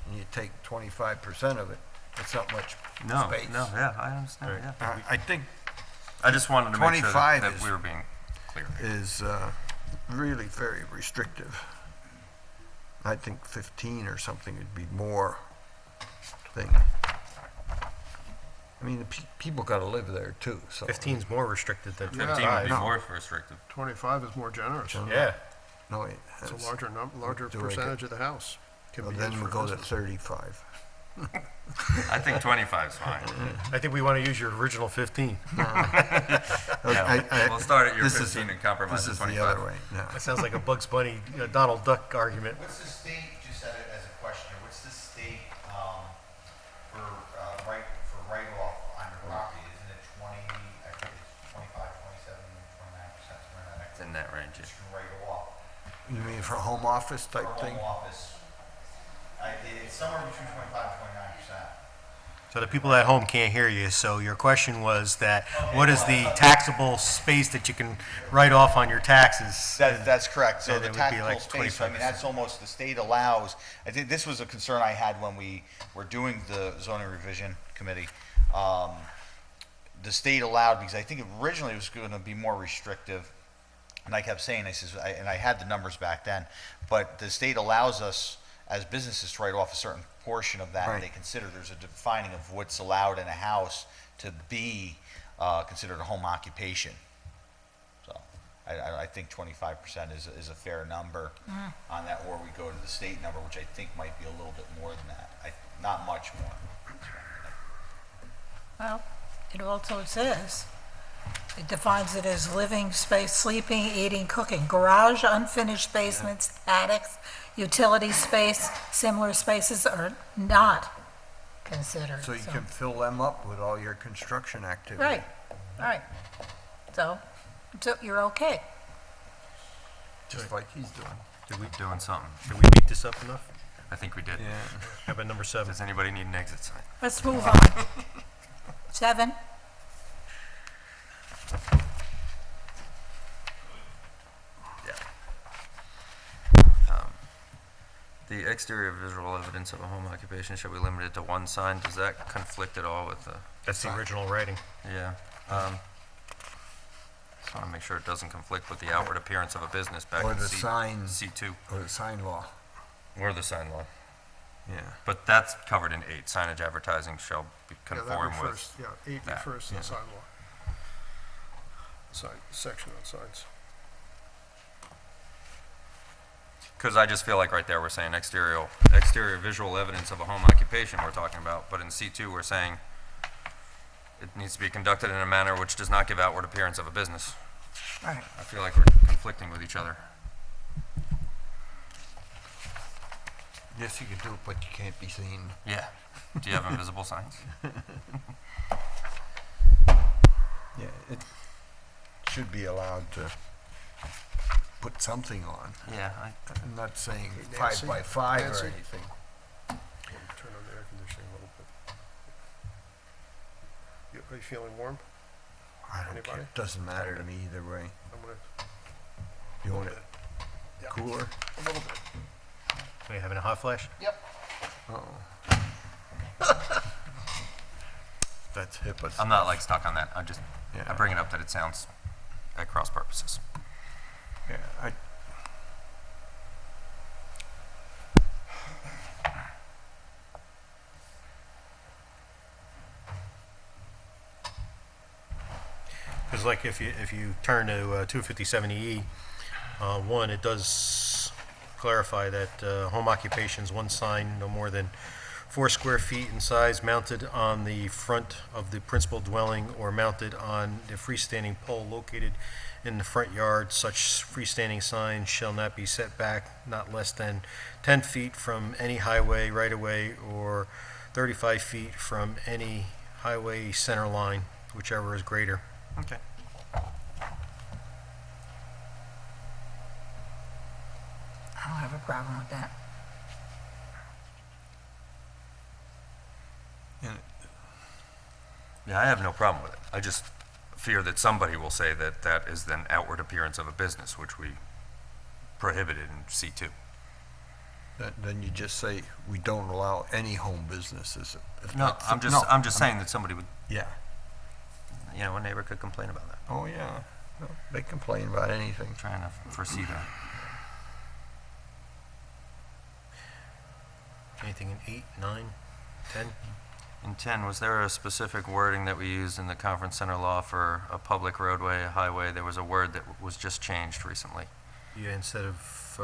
and you take 25% of it, it's not much No, space. no, yeah, I understand, yeah. I think I just wanted to make sure 25 that is- we were being clear. is really very restrictive. I think 15 or something would be more thing. I mean, the people got to live there too, so. 15's more restricted than 15 would be 25. more restrictive. 25 is more generous. Yeah. No, wait. It's a that's- larger do I get- percentage of the house. Can well, be then used we for go to business. 35. I think 25 is fine. I think we want to use your original 15. We'll start at your this is 15 the- and compromise This at is the 25. other way, no. That sounds like a Bugs Bunny, Donald Duck argument. What's the state, just as a question, what's the state, for write-off on your property? Isn't it 20, I think it's 25, 27, 29%, somewhere in that. It's in that range, yeah. Just for write-off, You mean for home office for type thing? home office. It's somewhere between 25 and 29%. So the people at home can't hear you, so your question was that, what is the taxable space that you can write off on your taxes? That's correct. So And the it would be taxable like space, I mean, 25%. that's almost, the state allows, I think this was a concern I had when we were doing the zoning revision committee. The state allowed, because I think originally it was going to be more restrictive, and I kept saying, and I had the numbers back then, but the state allows us as businesses to write off a certain portion of that, and Right. they consider there's a defining of what's allowed in a house to be considered a home occupation. So I think 25% is a fair number on that, or we go to the state number, which I think might be a little bit more than that. Not much more. Well, it also says, it defines it as living space, sleeping, eating, cooking, garage, unfinished basements, attics, utility space, similar spaces are not considered. So you can fill them up with all your construction activity. Right, right. So, So you're okay. Just like he's doing. Did we, Doing something. did we beat this up enough? I think we did. How about number 7? Does anybody need an exit sign? Let's move on. 7, The exterior visual evidence of a home occupation shall be limited to one sign. Does that conflict at all with the? That's the original writing. Yeah. Just want to make sure it doesn't conflict with the outward appearance of a business back Or in the sign, C2. or the sign law. Or the sign law. Yeah. But that's covered in 8. Signage advertising shall be Yeah, that conform refers, with. yeah, 8 that, refers to yeah. the sign law. Sign, section on signs. Because I just feel like right there we're saying exterior visual evidence of a home occupation we're talking about, but in C2 we're saying it needs to be conducted in a manner which does not give outward appearance of a business. right. I feel like we're conflicting with each other. Yes, you can do it, but you can't be seen. Yeah. Do you have invisible signs? Yeah, it should be allowed to put something on. Yeah. I'm not saying Hey, 5 Nancy? by 5 Nancy? or anything. Turn on the air conditioning a little bit. Are you feeling warm? I don't Anybody? care. Doesn't matter to me either way. I'm gonna, You want it yeah, cooler? a little bit. Are you having a hot flash? Oh. That's hip. I'm not like stuck on that. I Yeah. bring it up that it sounds at cross purposes. Yeah, Because like if you turn to 257E, 1, it does clarify that home occupations, one sign no more than 4 square feet in size, mounted on the front of the principal dwelling or mounted on the freestanding pole located in the front yard. Such freestanding sign shall not be set back not less than 10 feet from any highway right-of-way or 35 feet from any highway center line, whichever is greater. Okay. I don't have a problem with that. Yeah, I have no problem with it. I just fear that somebody will say that that is an outward appearance of a business, which we prohibited in C2. then you just say, we don't allow any home businesses. If No, that's- I'm just saying that somebody would, Yeah. a neighbor could complain about that. Oh, yeah. No, they complain about anything. Trying to foresee that. Anything in 8, 9, 10? In 10, was there a specific wording that we used in the conference center law for a public roadway, a highway? There was a word that was just changed recently. Yeah, instead of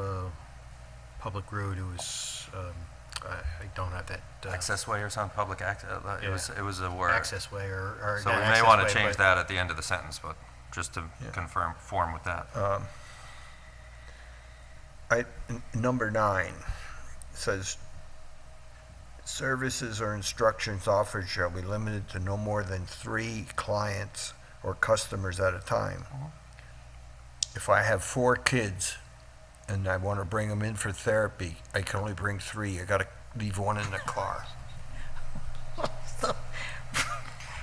public road, it was, I don't have that. Access way or something, public access, it was a word. Access way or. So not we may access want way, to change but- that at the end of the sentence, but just to Yeah. conform with that. Number 9 says, services or instructions offered shall be limited to no more than 3 clients or customers at a time. If I have 4 kids and I want to bring them in for therapy, I can only bring 3. I got to leave one in the car.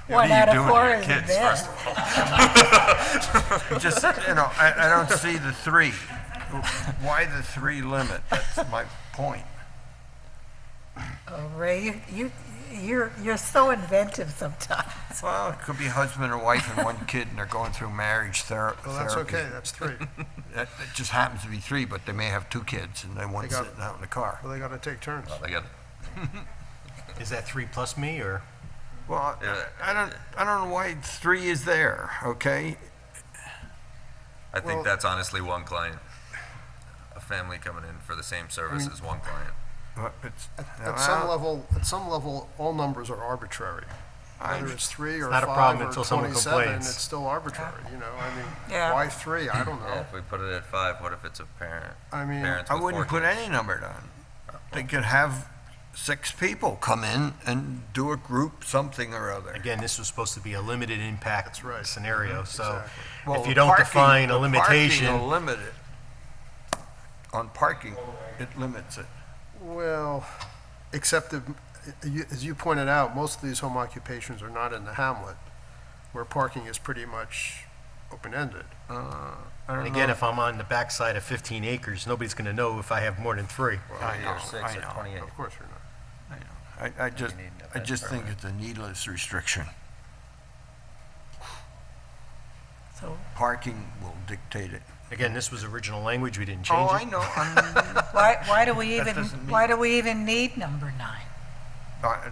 One What are out you of doing 4 to your is kids, bad. first of all? Just, I don't see the 3. Why the 3 limit? That's my point. Oh, Ray, you're so inventive sometimes. Well, it could be husband or wife and 1 kid, and they're going through marriage therapy. Well, that's okay, that's 3. It just happens to be 3, but they may have 2 kids, and then one got- sitting out in the car. Well, they gotta take turns. Well, they got Is that 3 plus me, or? Well, Yeah. I don't know why 3 is there, okay? I think Well- that's honestly one client. A family coming in for the same service as one client. Well, it's- At some level, all numbers are arbitrary. Whether it's 3 or not a 5 problem or until someone 27, complains. it's still arbitrary, I mean, Yeah. why 3? I don't Yeah, know. if we put it at 5, what if it's a parent? I mean, Parents I with wouldn't 4 put kids? any number down. They could have 6 people come in and do a group something or other. Again, this was supposed to be a limited impact That's right. scenario, so Exactly. Well, if you the don't parking- define a the limitation, Parking will limit it. On parking, it limits it. Well, except that, as you pointed out, most of these home occupations are not in the hamlet, where parking is pretty much open-ended. I and don't again, know. if I'm on the backside of 15 acres, nobody's going to know if I have more than 3. I know, Or 6 I or know. 28. Of course you're not. I just, You need a I just think permit. it's a needless restriction. So Parking will dictate it. Again, this was original language, we didn't Oh, change I it. know. why do we even, doesn't mean- why do we even need number 9?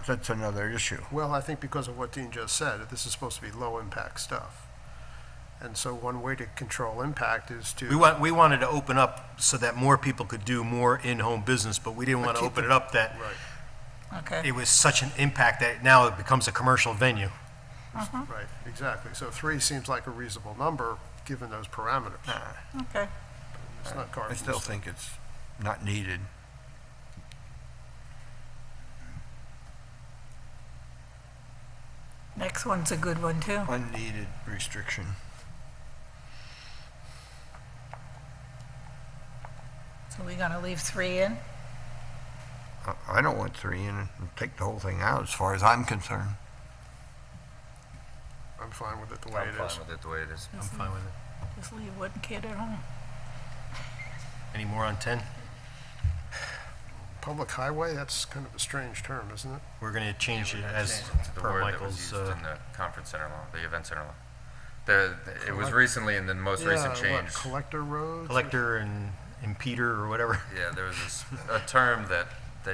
That's another issue. Well, I think because of what Dean just said, that this is supposed to be low-impact stuff. And so one way to control impact is to. We wanted to open up so that more people could do more in-home business, but we didn't want to keep open it- it up that Right, Okay. it was such an impact that now it becomes a commercial venue. right, exactly. So 3 seems like a reasonable number, given those parameters. Okay. It's not I carved. still think it's not needed. Next one's a good one, too. Unneeded restriction. So we're going to leave 3 in? I don't want 3 in and take the whole thing out, as far as I'm concerned. I'm fine with it the way I'm it fine is. with it the way it is. I'm fine with it. Just leave one kid at home. Any more on 10? Public highway, that's kind of a strange term, isn't it? We're going to change it as To the per word that was Michael's, used in the conference center law, the event center law. It was recently in the most recent Yeah, what, change. collector roads? collector and impeder or whatever, Yeah, there was a term that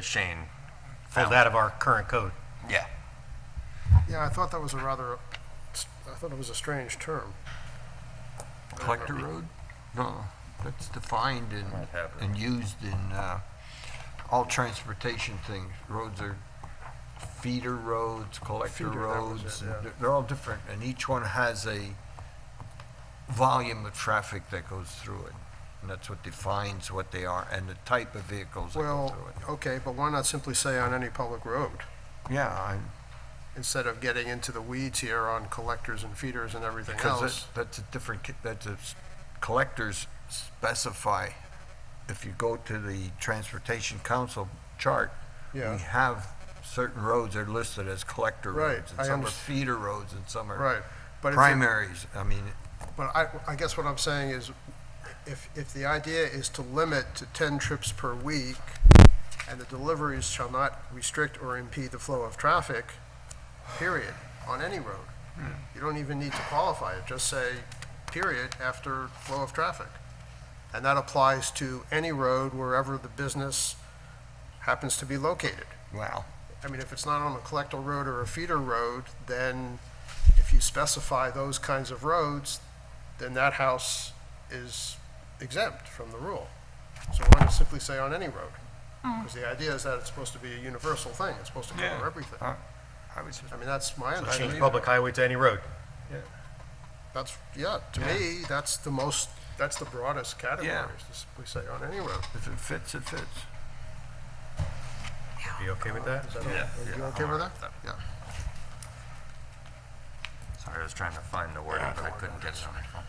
Shane pulled found. out of our current code. Yeah. Yeah, I thought that was I thought it was a strange term. Collector road? No, that's defined Might have it. and used in all transportation things. Roads are feeder roads, collector Feeder, that was roads. it, yeah. They're all different, and each one has a volume of traffic that goes through it. And that's what defines what they are and the type of vehicles that go Well, through okay, but why not simply say on any public road? it. Yeah, Instead of getting into the weeds here on collectors and feeders and everything because else. that's a different, collectors specify, if you go to the Transportation Council chart, we Yeah, have certain roads that are listed as collector Right, roads, and I some are underst- feeder roads, and some are right. But if it- primaries. I mean, But I guess what I'm saying is, if the idea is to limit to 10 trips per week, and the deliveries shall not restrict or impede the flow of traffic, period, on any road. You don't even need to qualify it, just say, period, after flow of traffic. And that applies to any road wherever the business happens to be located. wow, I mean, if it's not on a collector road or a feeder road, then if you specify those kinds of roads, then that house is exempt from the rule. So why not simply say on any road? Because the idea is that it's supposed to be a universal thing, it's supposed to cover everything. I was just, I mean, that's my Change understanding. public highway to any road. That's, yeah, to me, that's the broadest category, Yeah. is to simply say on any road. if it fits, it fits. You okay with that? Is that, Yeah, are you yeah, okay I'm with all that? right Yeah. Sorry, I was trying to find the wording, but I couldn't get it on my phone.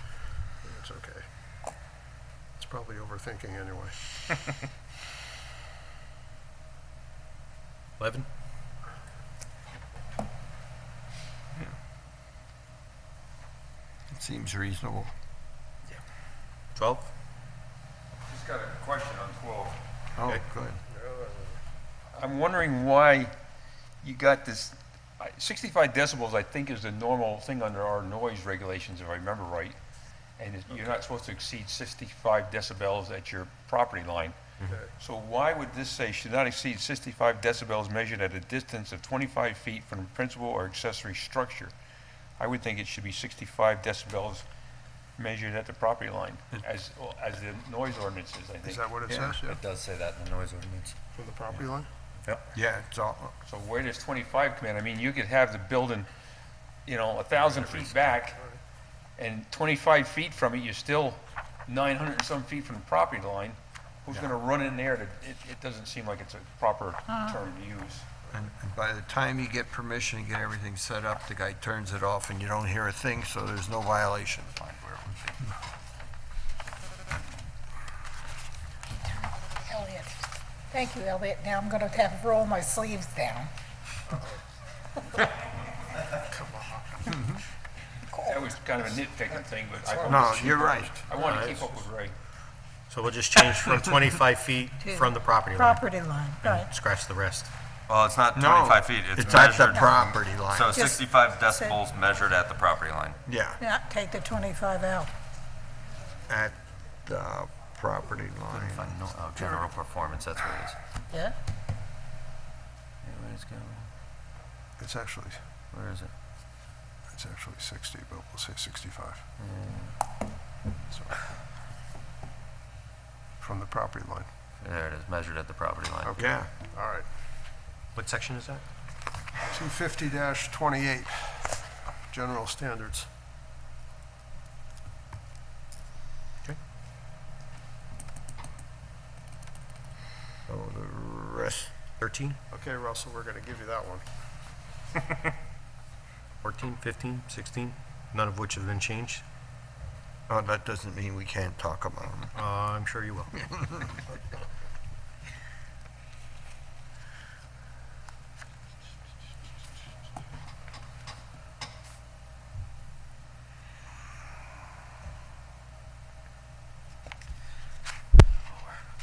It's okay. It's probably overthinking anyway. 11? It seems reasonable. 12? Just got a question on 12. Oh, Okay. good. I'm wondering why you got this, 65 decibels, I think, is the normal thing under our noise regulations, if I remember right. And you're not supposed to exceed 65 decibels at your property line. So why would this say should not exceed 65 decibels measured at a distance of 25 feet from the principal or accessory structure? I would think it should be 65 decibels measured at the property line, as the noise ordinance is, I think. Is that what it Yeah. says, yeah, It does say that in the noise ordinance. from the property line? Yeah, it's all, So where does 25 come in? I mean, you could have the building, 1,000 feet back, and 25 feet from it, you're still 900 and some feet from the property line. who's gonna run in there? It doesn't seem like it's a proper term to use. And by the time you get permission to get everything set up, the guy turns it off and you don't hear a thing, so there's no violation. Elliot. Thank you, Elliot. Now I'm going to have to roll my sleeves down. That was kind of a nitpicking thing, but I. No, you're right. I want to keep up with Ray. So we'll just change from 25 feet from the property line. Property line, right. And scratch the rest. Well, it's not No, 25 feet, it's at the measured. property line. So Just 65 say- decibels measured at the property line. Yeah, Yeah, take the 25 out. at the property line. Oh, general performance, that's what it is. Yeah? Where is it going? It's actually, Where is it? it's actually 60, but we'll say 65. So, from the property line. There it is, measured at the property line. Okay. Yeah. All right. What section is that? 250-28, general standards. Okay. So the rest, 13, Okay, Russell, we're going to give you that one. 14, 15, 16, none of which have been changed. oh, that doesn't mean we can't talk about them. I'm sure you will.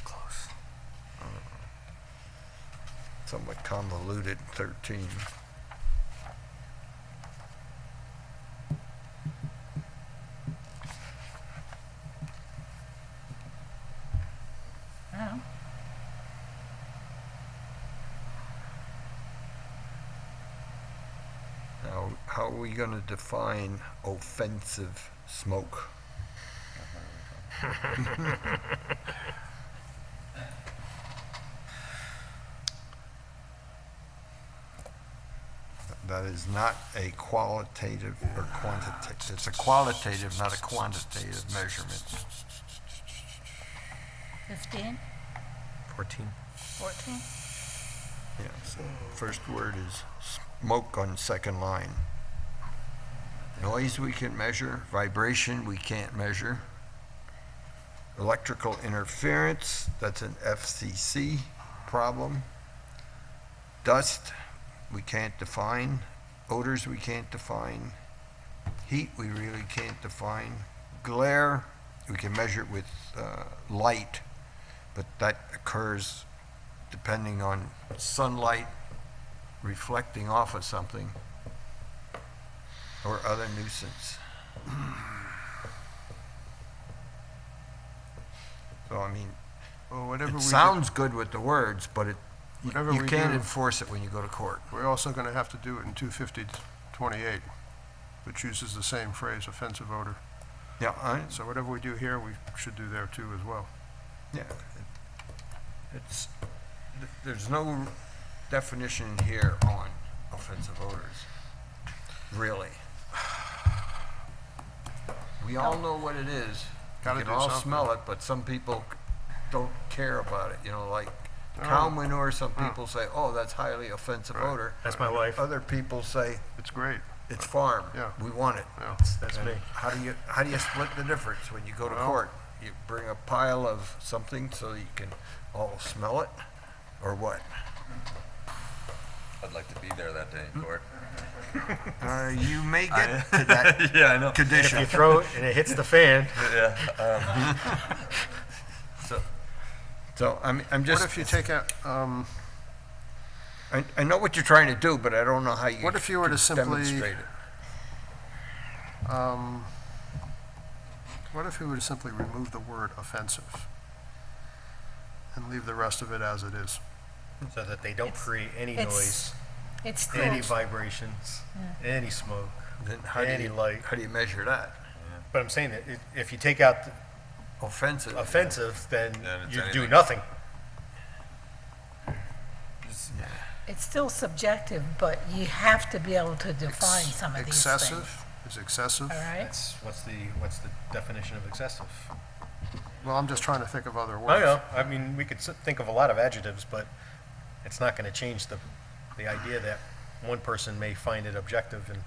Close. Somewhat convoluted, 13. Yeah. Now, how are we going to define offensive smoke? That is not a qualitative or quantitative. It's a qualitative, not a quantitative measurement. 15, 14. 14? Yeah, so first word is smoke on second line. Noise we can measure, vibration we can't measure. Electrical interference, that's an FCC problem. Dust, we can't define. Odors we can't define. Heat we really can't define. Glare, we can measure it with light, but that occurs depending on sunlight reflecting off of something or other nuisance. So, I mean, Well, whatever we it do- sounds good with the words, but Whatever you we can't do- enforce it when you go to court. We're also going to have to do it in 250-28, which uses the same phrase, offensive odor. Yeah, So whatever we do here, we should do there too as well. yeah. It's, there's no definition here on offensive odors, really. We all know what it is. Gotta We do can all something. smell it, but some people don't care about it, you know, like Oh. cow manure, some people say, oh, that's highly offensive Right. odor. That's my wife. Other people say, It's great. it's farm, Yeah. we want it. Yeah. That's And me. How do you split the difference when you go to Well- court? You bring a pile of something so you can all smell it, or what? I'd like to be there that day in court. You may get to that Yeah, I know. If you condition. throw it and it hits the fan, Yeah. So I'm What just, if you take out, I know what you're trying to do, but I don't know how you What if you were to can simply- demonstrate it. what if we were to simply remove the word offensive and leave the rest of it as it is? so that they don't create any It's- noise, It's still, any vibrations, any smoke, Then how do any you, light. how do you measure that? But I'm saying that if you take out the Offensive. offensive, then Then it's you do anything. nothing. it's still subjective, but you have to be able to define some of these things. Excessive is excessive. All right? What's the definition of excessive? Well, I'm just trying to think of other I words. know, I mean, we could think of a lot of adjectives, but it's not gonna change the idea that one person may find it objective and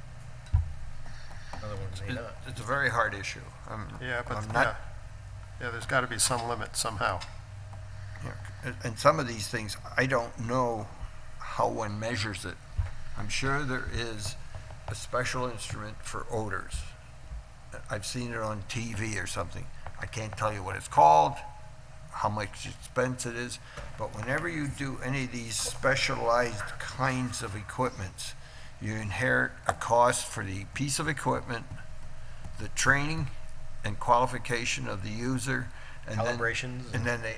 other ones may not. It's a very hard issue. Yeah, but, I'm yeah, not, yeah, there's got to be some limit somehow. and some of these things, I don't know how one measures it. I'm sure there is a special instrument for odors. I've seen it on TV or something. I can't tell you what it's called, how much expense it is, but whenever you do any of these specialized kinds of equipments, you inherit a cost for the piece of equipment, the training and qualification of the user, and then, Calibrations. and then the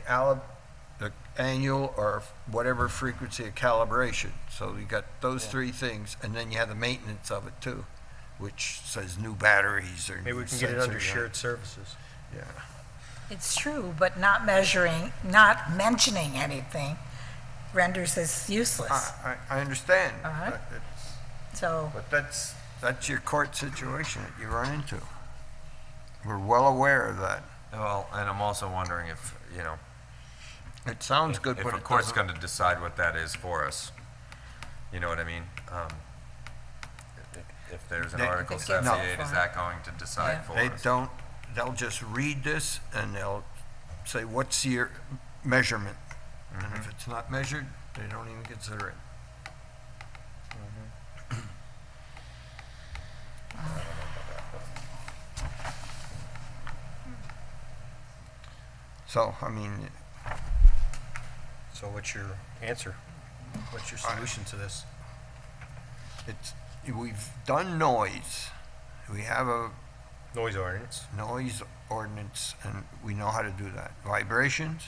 annual or whatever frequency of calibration. So you got those three things, and then you have the maintenance of it too, which says new batteries or Maybe we new can get it under sensors. shared services. Yeah. It's true, but not measuring, not mentioning anything renders this useless. I understand. All right. but it's- So, But that's your court situation that you run into. We're well aware of that. Well, and I'm also wondering if, you know, It sounds good, if but a it court's doesn't. going to decide what that is for us. You know what I mean? If there's an They- Article If it gets 78, out is far. that going to decide Yeah. for They us? don't, they'll just read this and they'll say, what's your measurement? And if it's not measured, they don't even consider it. So, I mean, So what's your answer? What's your solution to this? it's, we've done noise. We have a Noise ordinance. noise ordinance, and we know how to do that. Vibrations,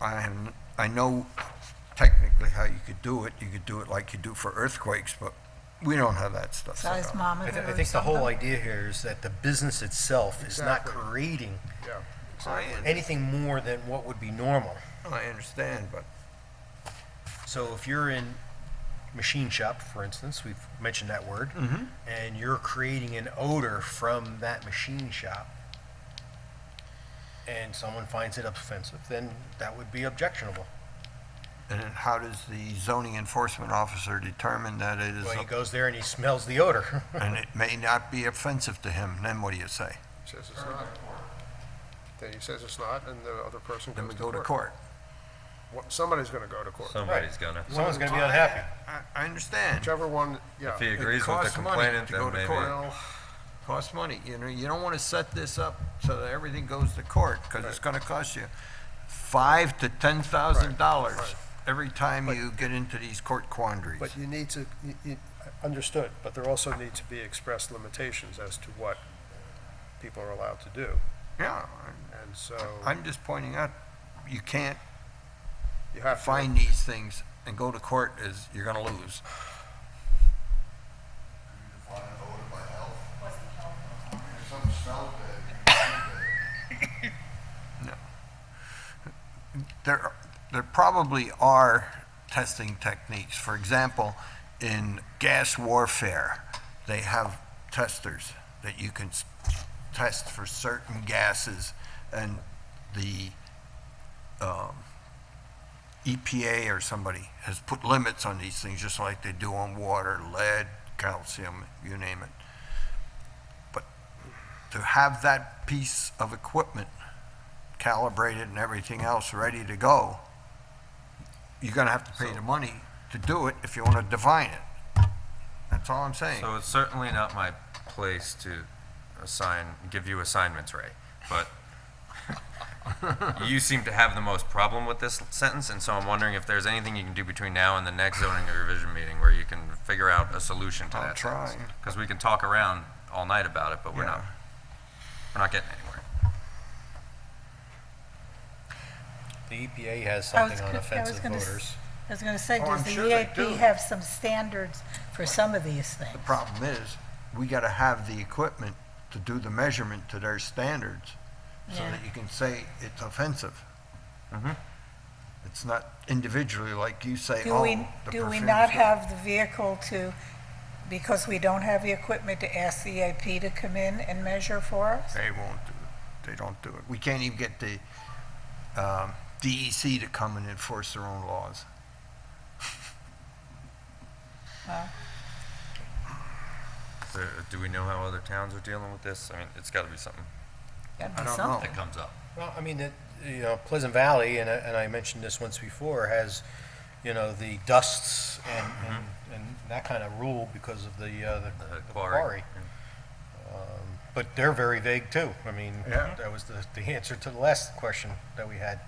I know technically how you could do it. You could do it like you do for earthquakes, but we don't have that stuff set up. seismometer I or think the whole something. idea here is that the business itself is not Exactly. creating Yeah, I, exactly. anything more than what would be normal. I understand, but So if you're in machine shop, for instance, we've mentioned that word, and you're creating an odor from that machine shop, and someone finds it offensive, then that would be objectionable. and then how does the zoning enforcement officer determine that it is, Well, he goes there and he smells the odor. and it may not be offensive to him? Then what do you say? Says it's not. Then he says it's not, and the other person Then goes we to go to court. court. Somebody's going to go to court. Somebody's going to. Someone's gonna be unhappy. I understand. Whichever one, yeah. If he It agrees with the costs money complainant, to go then to maybe. court. Costs money, you know, you don't want to set this up so that everything goes to court, because it's going to cost you $5,000 to $10,000 Right. every time you get into these court quandaries. But you need to, understood, but there also need to be expressed limitations as to what people are allowed to do. Yeah, And so I'm just pointing out, you can't you have to. find these things and go to court as you're going to lose. No. There probably are testing techniques. For example, in gas warfare, they have testers that you can test for certain gases, and the EPA or somebody has put limits on these things, just like they do on water, lead, calcium, you name it. But to have that piece of equipment calibrated and everything else ready to go, you're gonna have to pay the money to do it if you wanna define it. That's all I'm saying. So it's certainly not my place to give you assignments, Ray, but you seem to have the most problem with this sentence, and so I'm wondering if there's anything you can do between now and the next zoning revision meeting where you can figure out a solution to I'll that try. sentence. Because we can talk around all night about it, but we're Yeah. not getting anywhere. The EPA has I was something on gonna- I was offensive gonna s- odors. I was going to say, Oh, does I'm the sure they EAP do. have some standards for some of these things? The problem is, we gotta have the equipment to do the measurement to their standards, so Yeah. that you can say it's offensive. Mhm. It's not individually like you say, Do oh, we, the do we perfume's not good. have the vehicle to, because we don't have the equipment, to ask the EAP to come in and measure for us? They won't do They don't do it. We can't even get the DEC to come and enforce their own laws. Do we know how other towns are dealing with this? I mean, it's gotta be something I don't know. that comes up. Well, I mean, Pleasant Valley, and I mentioned this once before, has, the dusts and that kind of rule because of the quarry. quarry. But they're very vague too. I mean, Yeah. that was the answer to the last question that we had.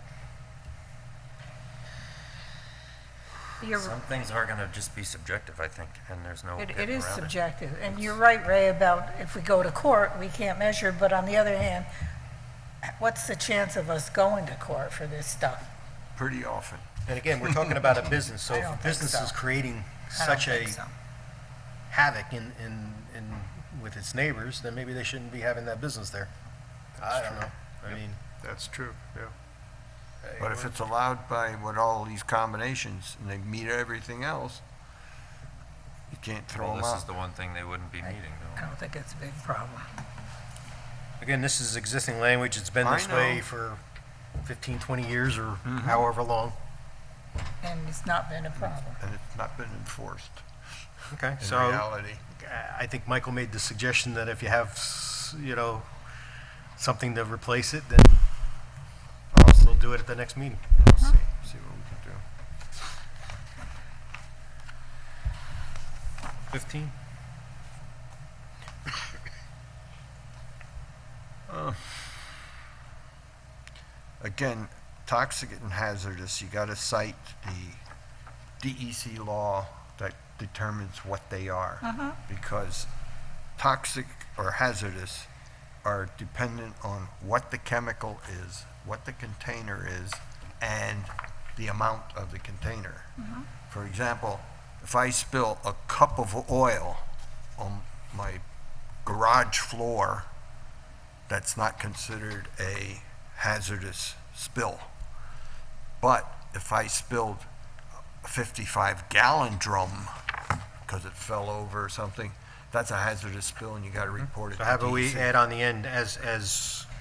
Some things are gonna just be subjective, I think, and there's no It getting is around it. subjective, and you're right, Ray, about if we go to court, we can't measure, but on the other hand, what's the chance of us going to court for this stuff? Pretty often. And again, we're talking about a business, so I if don't a think business so. is creating I don't such a think so. havoc with its neighbors, then maybe they shouldn't be having that business there. I don't know. I mean, That's true, yeah. But if it's allowed by with all these combinations and they meet everything else, you can't throw Well, them this out. is the one thing they wouldn't be meeting, I though. don't think it's a big problem. again, this is existing language. It's been I this way know. for 15, 20 years or Mhm. however long. And it's not been a problem. And it's not been enforced Okay, in so reality. I think Michael made the suggestion that if you have, something to replace it, then we'll do it at the next meeting. We'll see what we can do. 15? Again, toxic and hazardous, you gotta cite the DEC law that determines what they are. Because toxic or hazardous are dependent on what the chemical is, what the container is, and the amount of the container. For example, if I spill a cup of oil on my garage floor, that's not considered a hazardous spill. But if I spilled a 55-gallon drum because it fell over or something, that's a hazardous spill and you gotta report it to So how about we DEC. add on the end as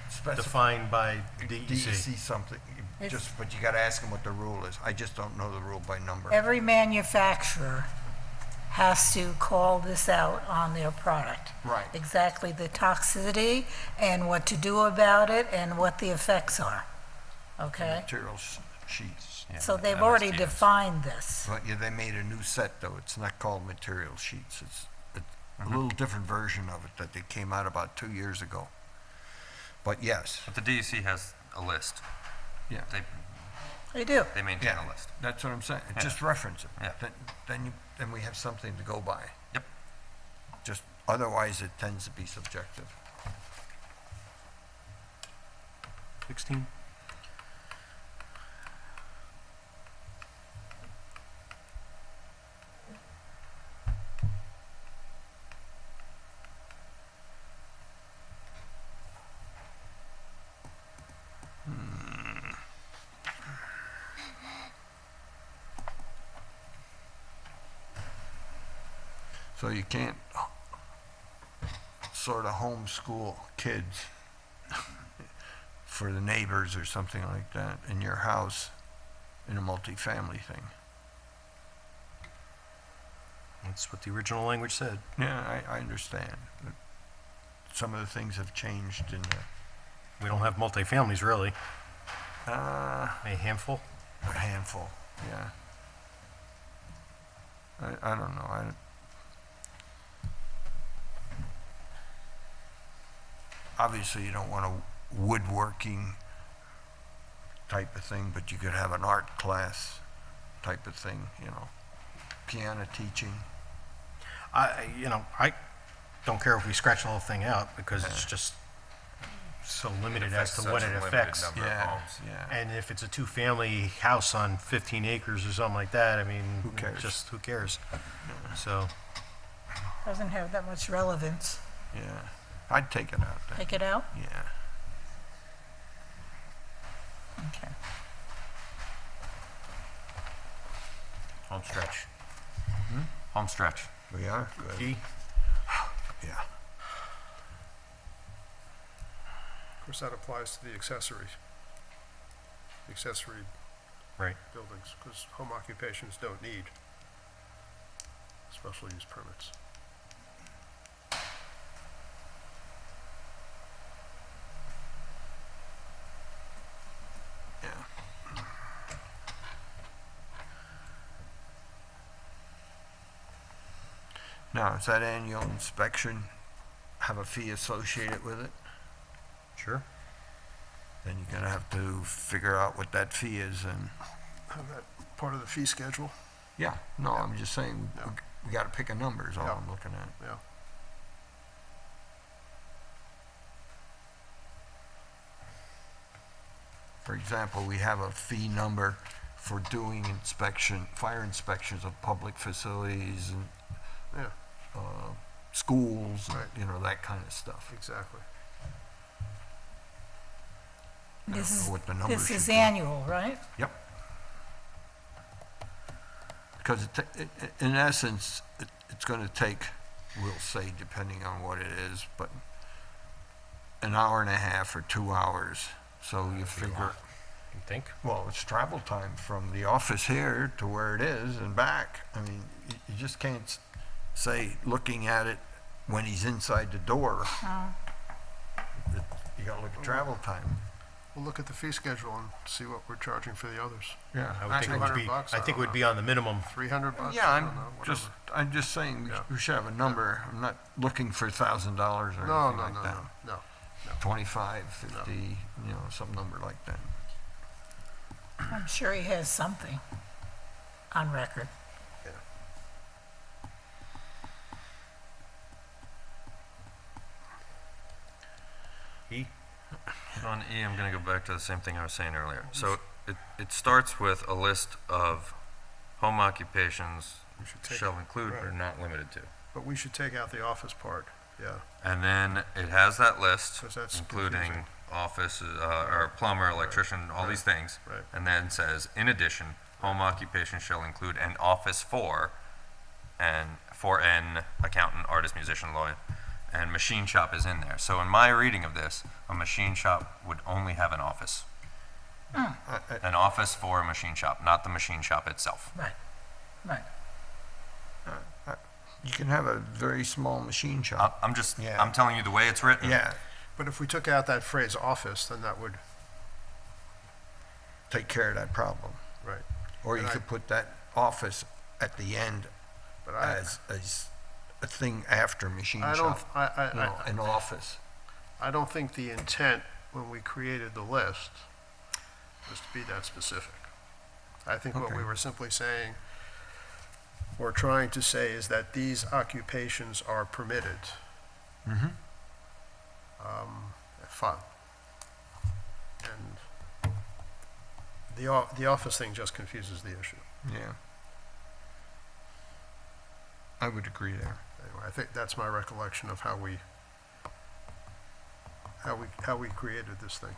Specify- defined by DEC? DEC something, but you gotta ask them what the rule is. I just don't know the rule by number. Every manufacturer has to call this out on their product. Right. Exactly the toxicity and what to do about it and what the effects are. Okay? Materials sheets. Yeah, So they've already MSDS. defined this. But yeah, they made a new set though. It's not called material sheets. It's a little different version of it that they came out about 2 years ago. But yes, But the DEC has a list. yeah. They do. They maintain a list. That's what I'm saying. Yeah. Just reference it. Yeah. Then we have something to go by. Yep. Just, otherwise it tends to be subjective. 16? So you can't sort of homeschool kids for the neighbors or something like that in your house in a multifamily thing. That's what the original language said. Yeah, I understand. But some of the things have changed in We don't have multifamilies, really. a A handful. yeah. I don't know. Obviously, you don't want a woodworking type of thing, but you could have an art class type of thing, piano teaching. I don't care if we scratch the whole thing out because it's just so limited as affects to such what a it limited affects. number of homes. Yeah. And if it's a two-family house on 15 acres or something like that, I mean, Who cares? just who cares? So, Doesn't have that much relevance. Yeah. I'd take it out then. Take it out? Yeah. Okay. Home stretch. Home stretch. We are? Good. G, Yeah. Of course, that applies to the accessory Right. buildings, because home occupations don't need special use permits. Yeah. Now, does that annual inspection have a fee associated with it? Sure. Then you're gonna have to figure out what that fee is and, Have that part of the fee schedule? yeah, no, I'm just saying, Yeah. we gotta pick a number is all Yeah. I'm looking at. Yeah. For example, we have a fee number for doing fire inspections of public facilities and, Yeah, schools, and, Right. you know, that kind of stuff. exactly. I don't This know what the number This is should be. annual, right? Yep. Because in essence, it's gonna take, we'll say, depending on what it is, but an hour and a half or 2 hours. So you figure, You think? well, it's travel time from the office here to where it is and back. I mean, you just can't say, looking at it when he's inside the door. You gotta look at travel time. We'll look at the fee schedule and see what we're charging for the others. Yeah. I would think it would be, $200, I think it would be on the minimum. 300 bucks? Yeah, I don't know, whatever. I'm just saying, Yeah. we should have a number. I'm not looking for $1,000 or No, anything no, like no, that. no, no. 25, 50, you know, some number like that. I'm sure he has something on record. E? So on E, I'm going to go back to the same thing I was saying earlier. So it starts with a list of home occupations We should take, shall include but are right. not limited to. but we should take out the office part, yeah. And then it has that list, 'Cause that's including confusing. office, or plumber, electrician, all these things. Right. And then says, in addition, home occupation shall include an office for an accountant, artist, musician, lawyer, and machine shop is in there. So in my reading of this, a machine shop would only have an office. An office for a machine shop, not the machine shop itself. Right, right. You can have a very small machine shop. I'm just, Yeah. I'm telling you the way it's written. Yeah, But if we took out that phrase office, then that would, take care of that problem. right. Or you And I- could put that office at the end But as a thing after machine I shop. don't, You know, an office. I don't think the intent when we created the list was to be that specific. I think what we Okay. were simply saying, or trying to say, is that these occupations are permitted. Mm-hmm. Fun. And the office thing just confuses the issue. Yeah. I would agree there. Anyway, I think that's my recollection of how we created this thing.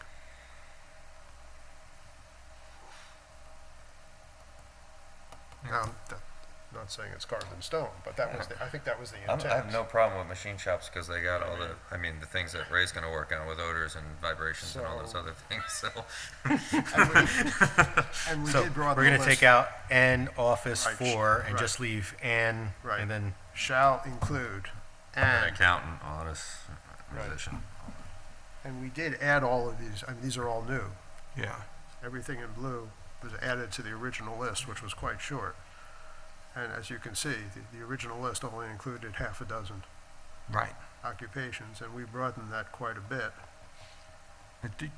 Now, I'm not saying it's carved in stone, but that was, I think that was the intent. I have no problem with machine shops because they got all the, I mean, the things that Ray's gonna work on with odors and vibrations and all those So- other things, so. And we So did broaden we're the going to list. take out "an office Right, for" and right. just leave "an," Right. and then, Shall include, An and, accountant, artist, Right. musician. and we did add all of these, I mean, these are all new. Yeah. Everything in blue was added to the original list, which was quite short. And as you can see, the original list only included half a dozen Right. occupations, and we broadened that quite a bit. It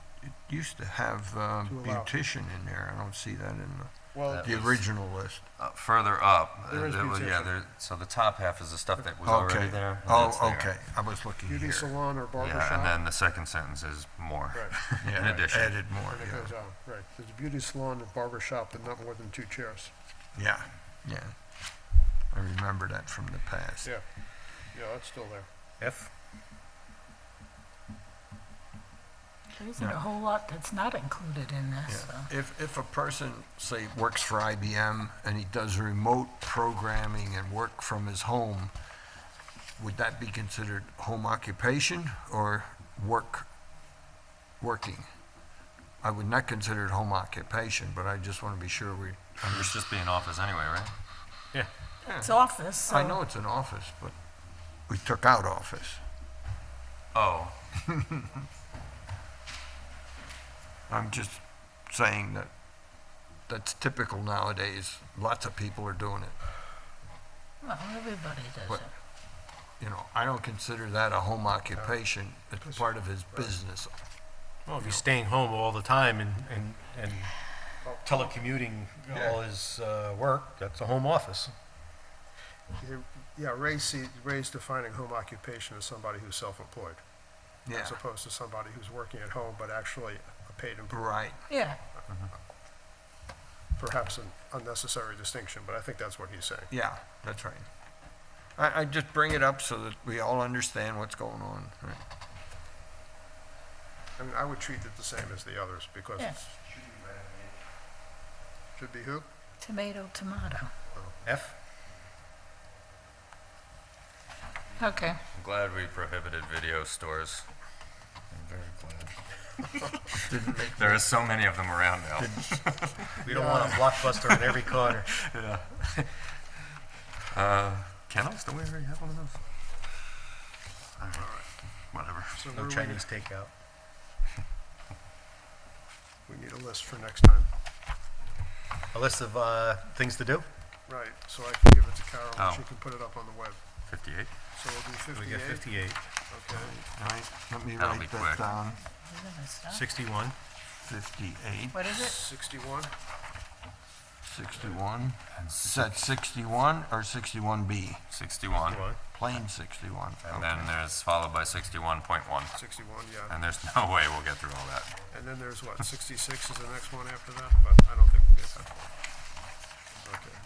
used to have allow- beautician in there. I don't see that in Well, the original list. Further up, There is yeah, beautician. so the top half is the stuff that was already Okay. there. and Oh, that's there. okay. I was looking beauty here. salon or barber Yeah, shop. and then the second sentence is more, Right, in Yeah, addition. added more, and it yeah. goes on, right. There's a beauty salon and barber shop with not more than 2 chairs. Yeah, yeah. I remember that from the past. Yeah, yeah, that's still there. F? There isn't a whole lot that's not included in this, so. If a person, say, works for IBM and he does remote programming and work from his home, would that be considered home occupation or work working. I would not consider it home occupation, but I just want to be sure we It's just be an office anyway, right? Yeah. It's office, so. I know it's an office, but we took out office. Oh, I'm just saying that that's typical nowadays. Lots of people are doing it. Well, everybody does What? it. You know, I don't consider that a home occupation. It's part of his business. Well, if he's staying home all the time and telecommuting all his work, that's a home office. Yeah, Ray's defining home occupation as somebody who's self-employed, Yeah, as opposed to somebody who's working at home but actually a paid employee. right. Yeah, Perhaps an unnecessary distinction, but I think that's what he's saying. Yeah, that's right. I just bring it up so that we all understand what's going on. Right? I mean, I would treat it the same as the others, because Yeah. it's... Should be who? tomato, tomato. F? Okay. I'm glad we prohibited video stores. I'm very glad. Didn't make There are so many of them around now. We don't want a Blockbuster in every corner. Kennels, don't we already have one of those? All right, whatever. So No where Chinese takeout. we need a list for next time. A list of things to do? Right, so I can give it to Carol, Oh. and she can put it up on the web. 58? So we'll do We get 58. 58, Okay. All right, let me That'll write be that quick. down. 61, 58, What is it? 61? 61. Is that 61 or 61B? 61. 61. Plain 61. And then there's followed by 61.1. 61, yeah. And there's no way we'll get through all that. And then there's what, 66 is the next one after that? But I don't think we'll get that far. Okay.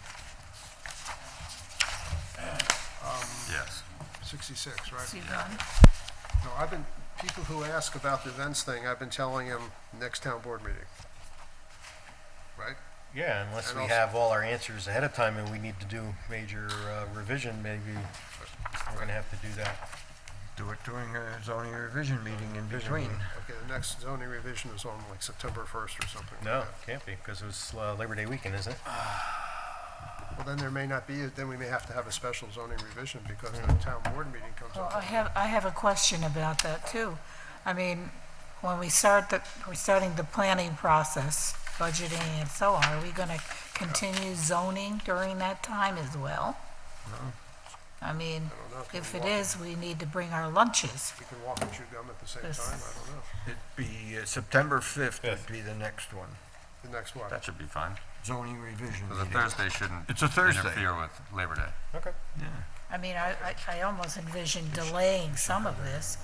Yes. 66, right? See done? No, people who ask about the events thing, I've been telling them next town board meeting. Right? Yeah, unless And we also- have all our answers ahead of time and we need to do major revision, maybe we're gonna have to do that. Do it during a zoning revision meeting in between. Okay, the next zoning revision is on like September 1st or something. like No, that. can't be, because it was Labor Day weekend, isn't it? Well, then there may not be, then we may have to have a special zoning revision because the town board meeting comes Well, up. I have a question about that too. I mean, when we're starting the planning process, budgeting and so on, are we gonna continue zoning during that time as well? I mean, I don't know. Can if we it walk- is, we need to bring our lunches. We can walk and chew gum at the same Yes. time, I don't know. It'd be September 5th would be the next one. The next one. That should be fine. Zoning revision Because a meeting. Thursday shouldn't It's a Thursday. interfere with Labor Day. Okay. Yeah. I mean, I almost envision delaying some of this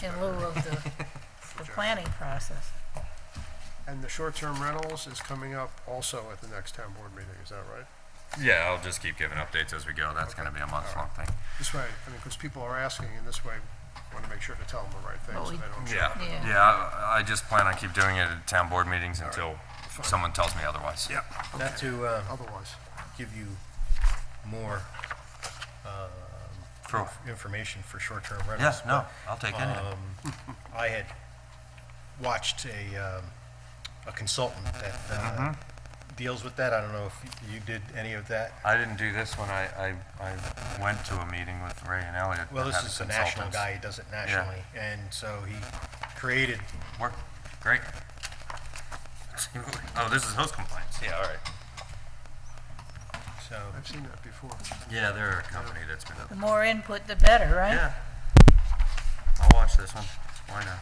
in lieu of the planning process. And the short-term rentals is coming up also at the next town board meeting, is that right? Yeah, I'll just keep giving updates as we go. That's going to be a month-long thing. This way, I mean, because people are asking, and this way, I want to make sure to tell them the right thing Well, so we- they don't. Yeah, Yeah. yeah. I just plan on keep doing it at town board meetings until someone tells me otherwise. Yeah. Not to Otherwise, give you more For- information for short-term rentals. Yes, no, I'll take anything. I had watched a consultant that deals with that. I don't know if you did any of that. I didn't do this when I went to a meeting with Ray and Elliot. Well, that this had is a national consultants. guy, he does it nationally, and so he created, Work, great. Oh, this is host complaints. Yeah, all right. so, I've seen that before. Yeah, they're a company that's been up. The more input, the better, right? Yeah. I'll watch this one. Why not?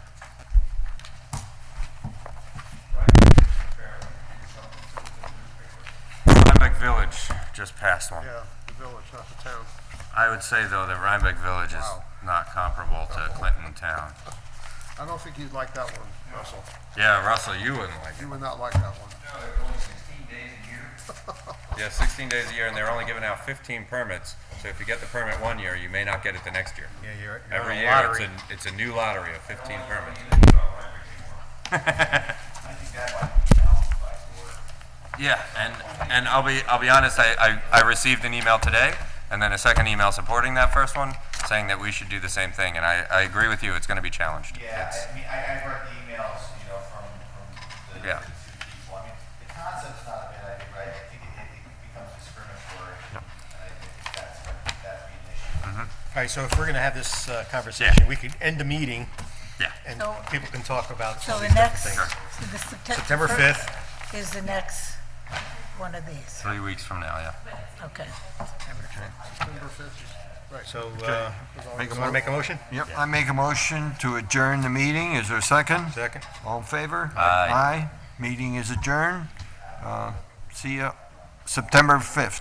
Rhinebeck Village just passed one. Yeah, the village, not the town. I would say, though, that Rhinebeck Village is Wow. not comparable to Clinton Town. I don't think you'd like that one, Russell. Yeah, Russell, you wouldn't like it. You would not like that one. Yeah, 16 days a year, and they're only giving out 15 permits. So if you get the permit one year, you may not get it the next year. yeah, you're on Every a year, lottery. it's a new lottery of 15 permits. Yeah, and I'll be honest. I received an email today, and then a second email supporting that first one, saying that we should do the same thing. And I agree with you. It's going to be challenged. Yeah, It's- I mean, I've read the emails, Yeah. Well, I mean, the concept's not a bad idea, right? I think it becomes discriminatory. And I think that'd be an issue. All right, so if we're going to have this conversation, we could end the meeting, Yeah. and So- people can talk about So all the these next, different things. so the September 5th. is the next one of these. 3 weeks from now, yeah. Okay. So, Make a you want to make a motion? Yep, I make a motion to adjourn the meeting. Is there a second? Second? All in favor? Aye. Aye. Meeting is adjourned. See you September 5th.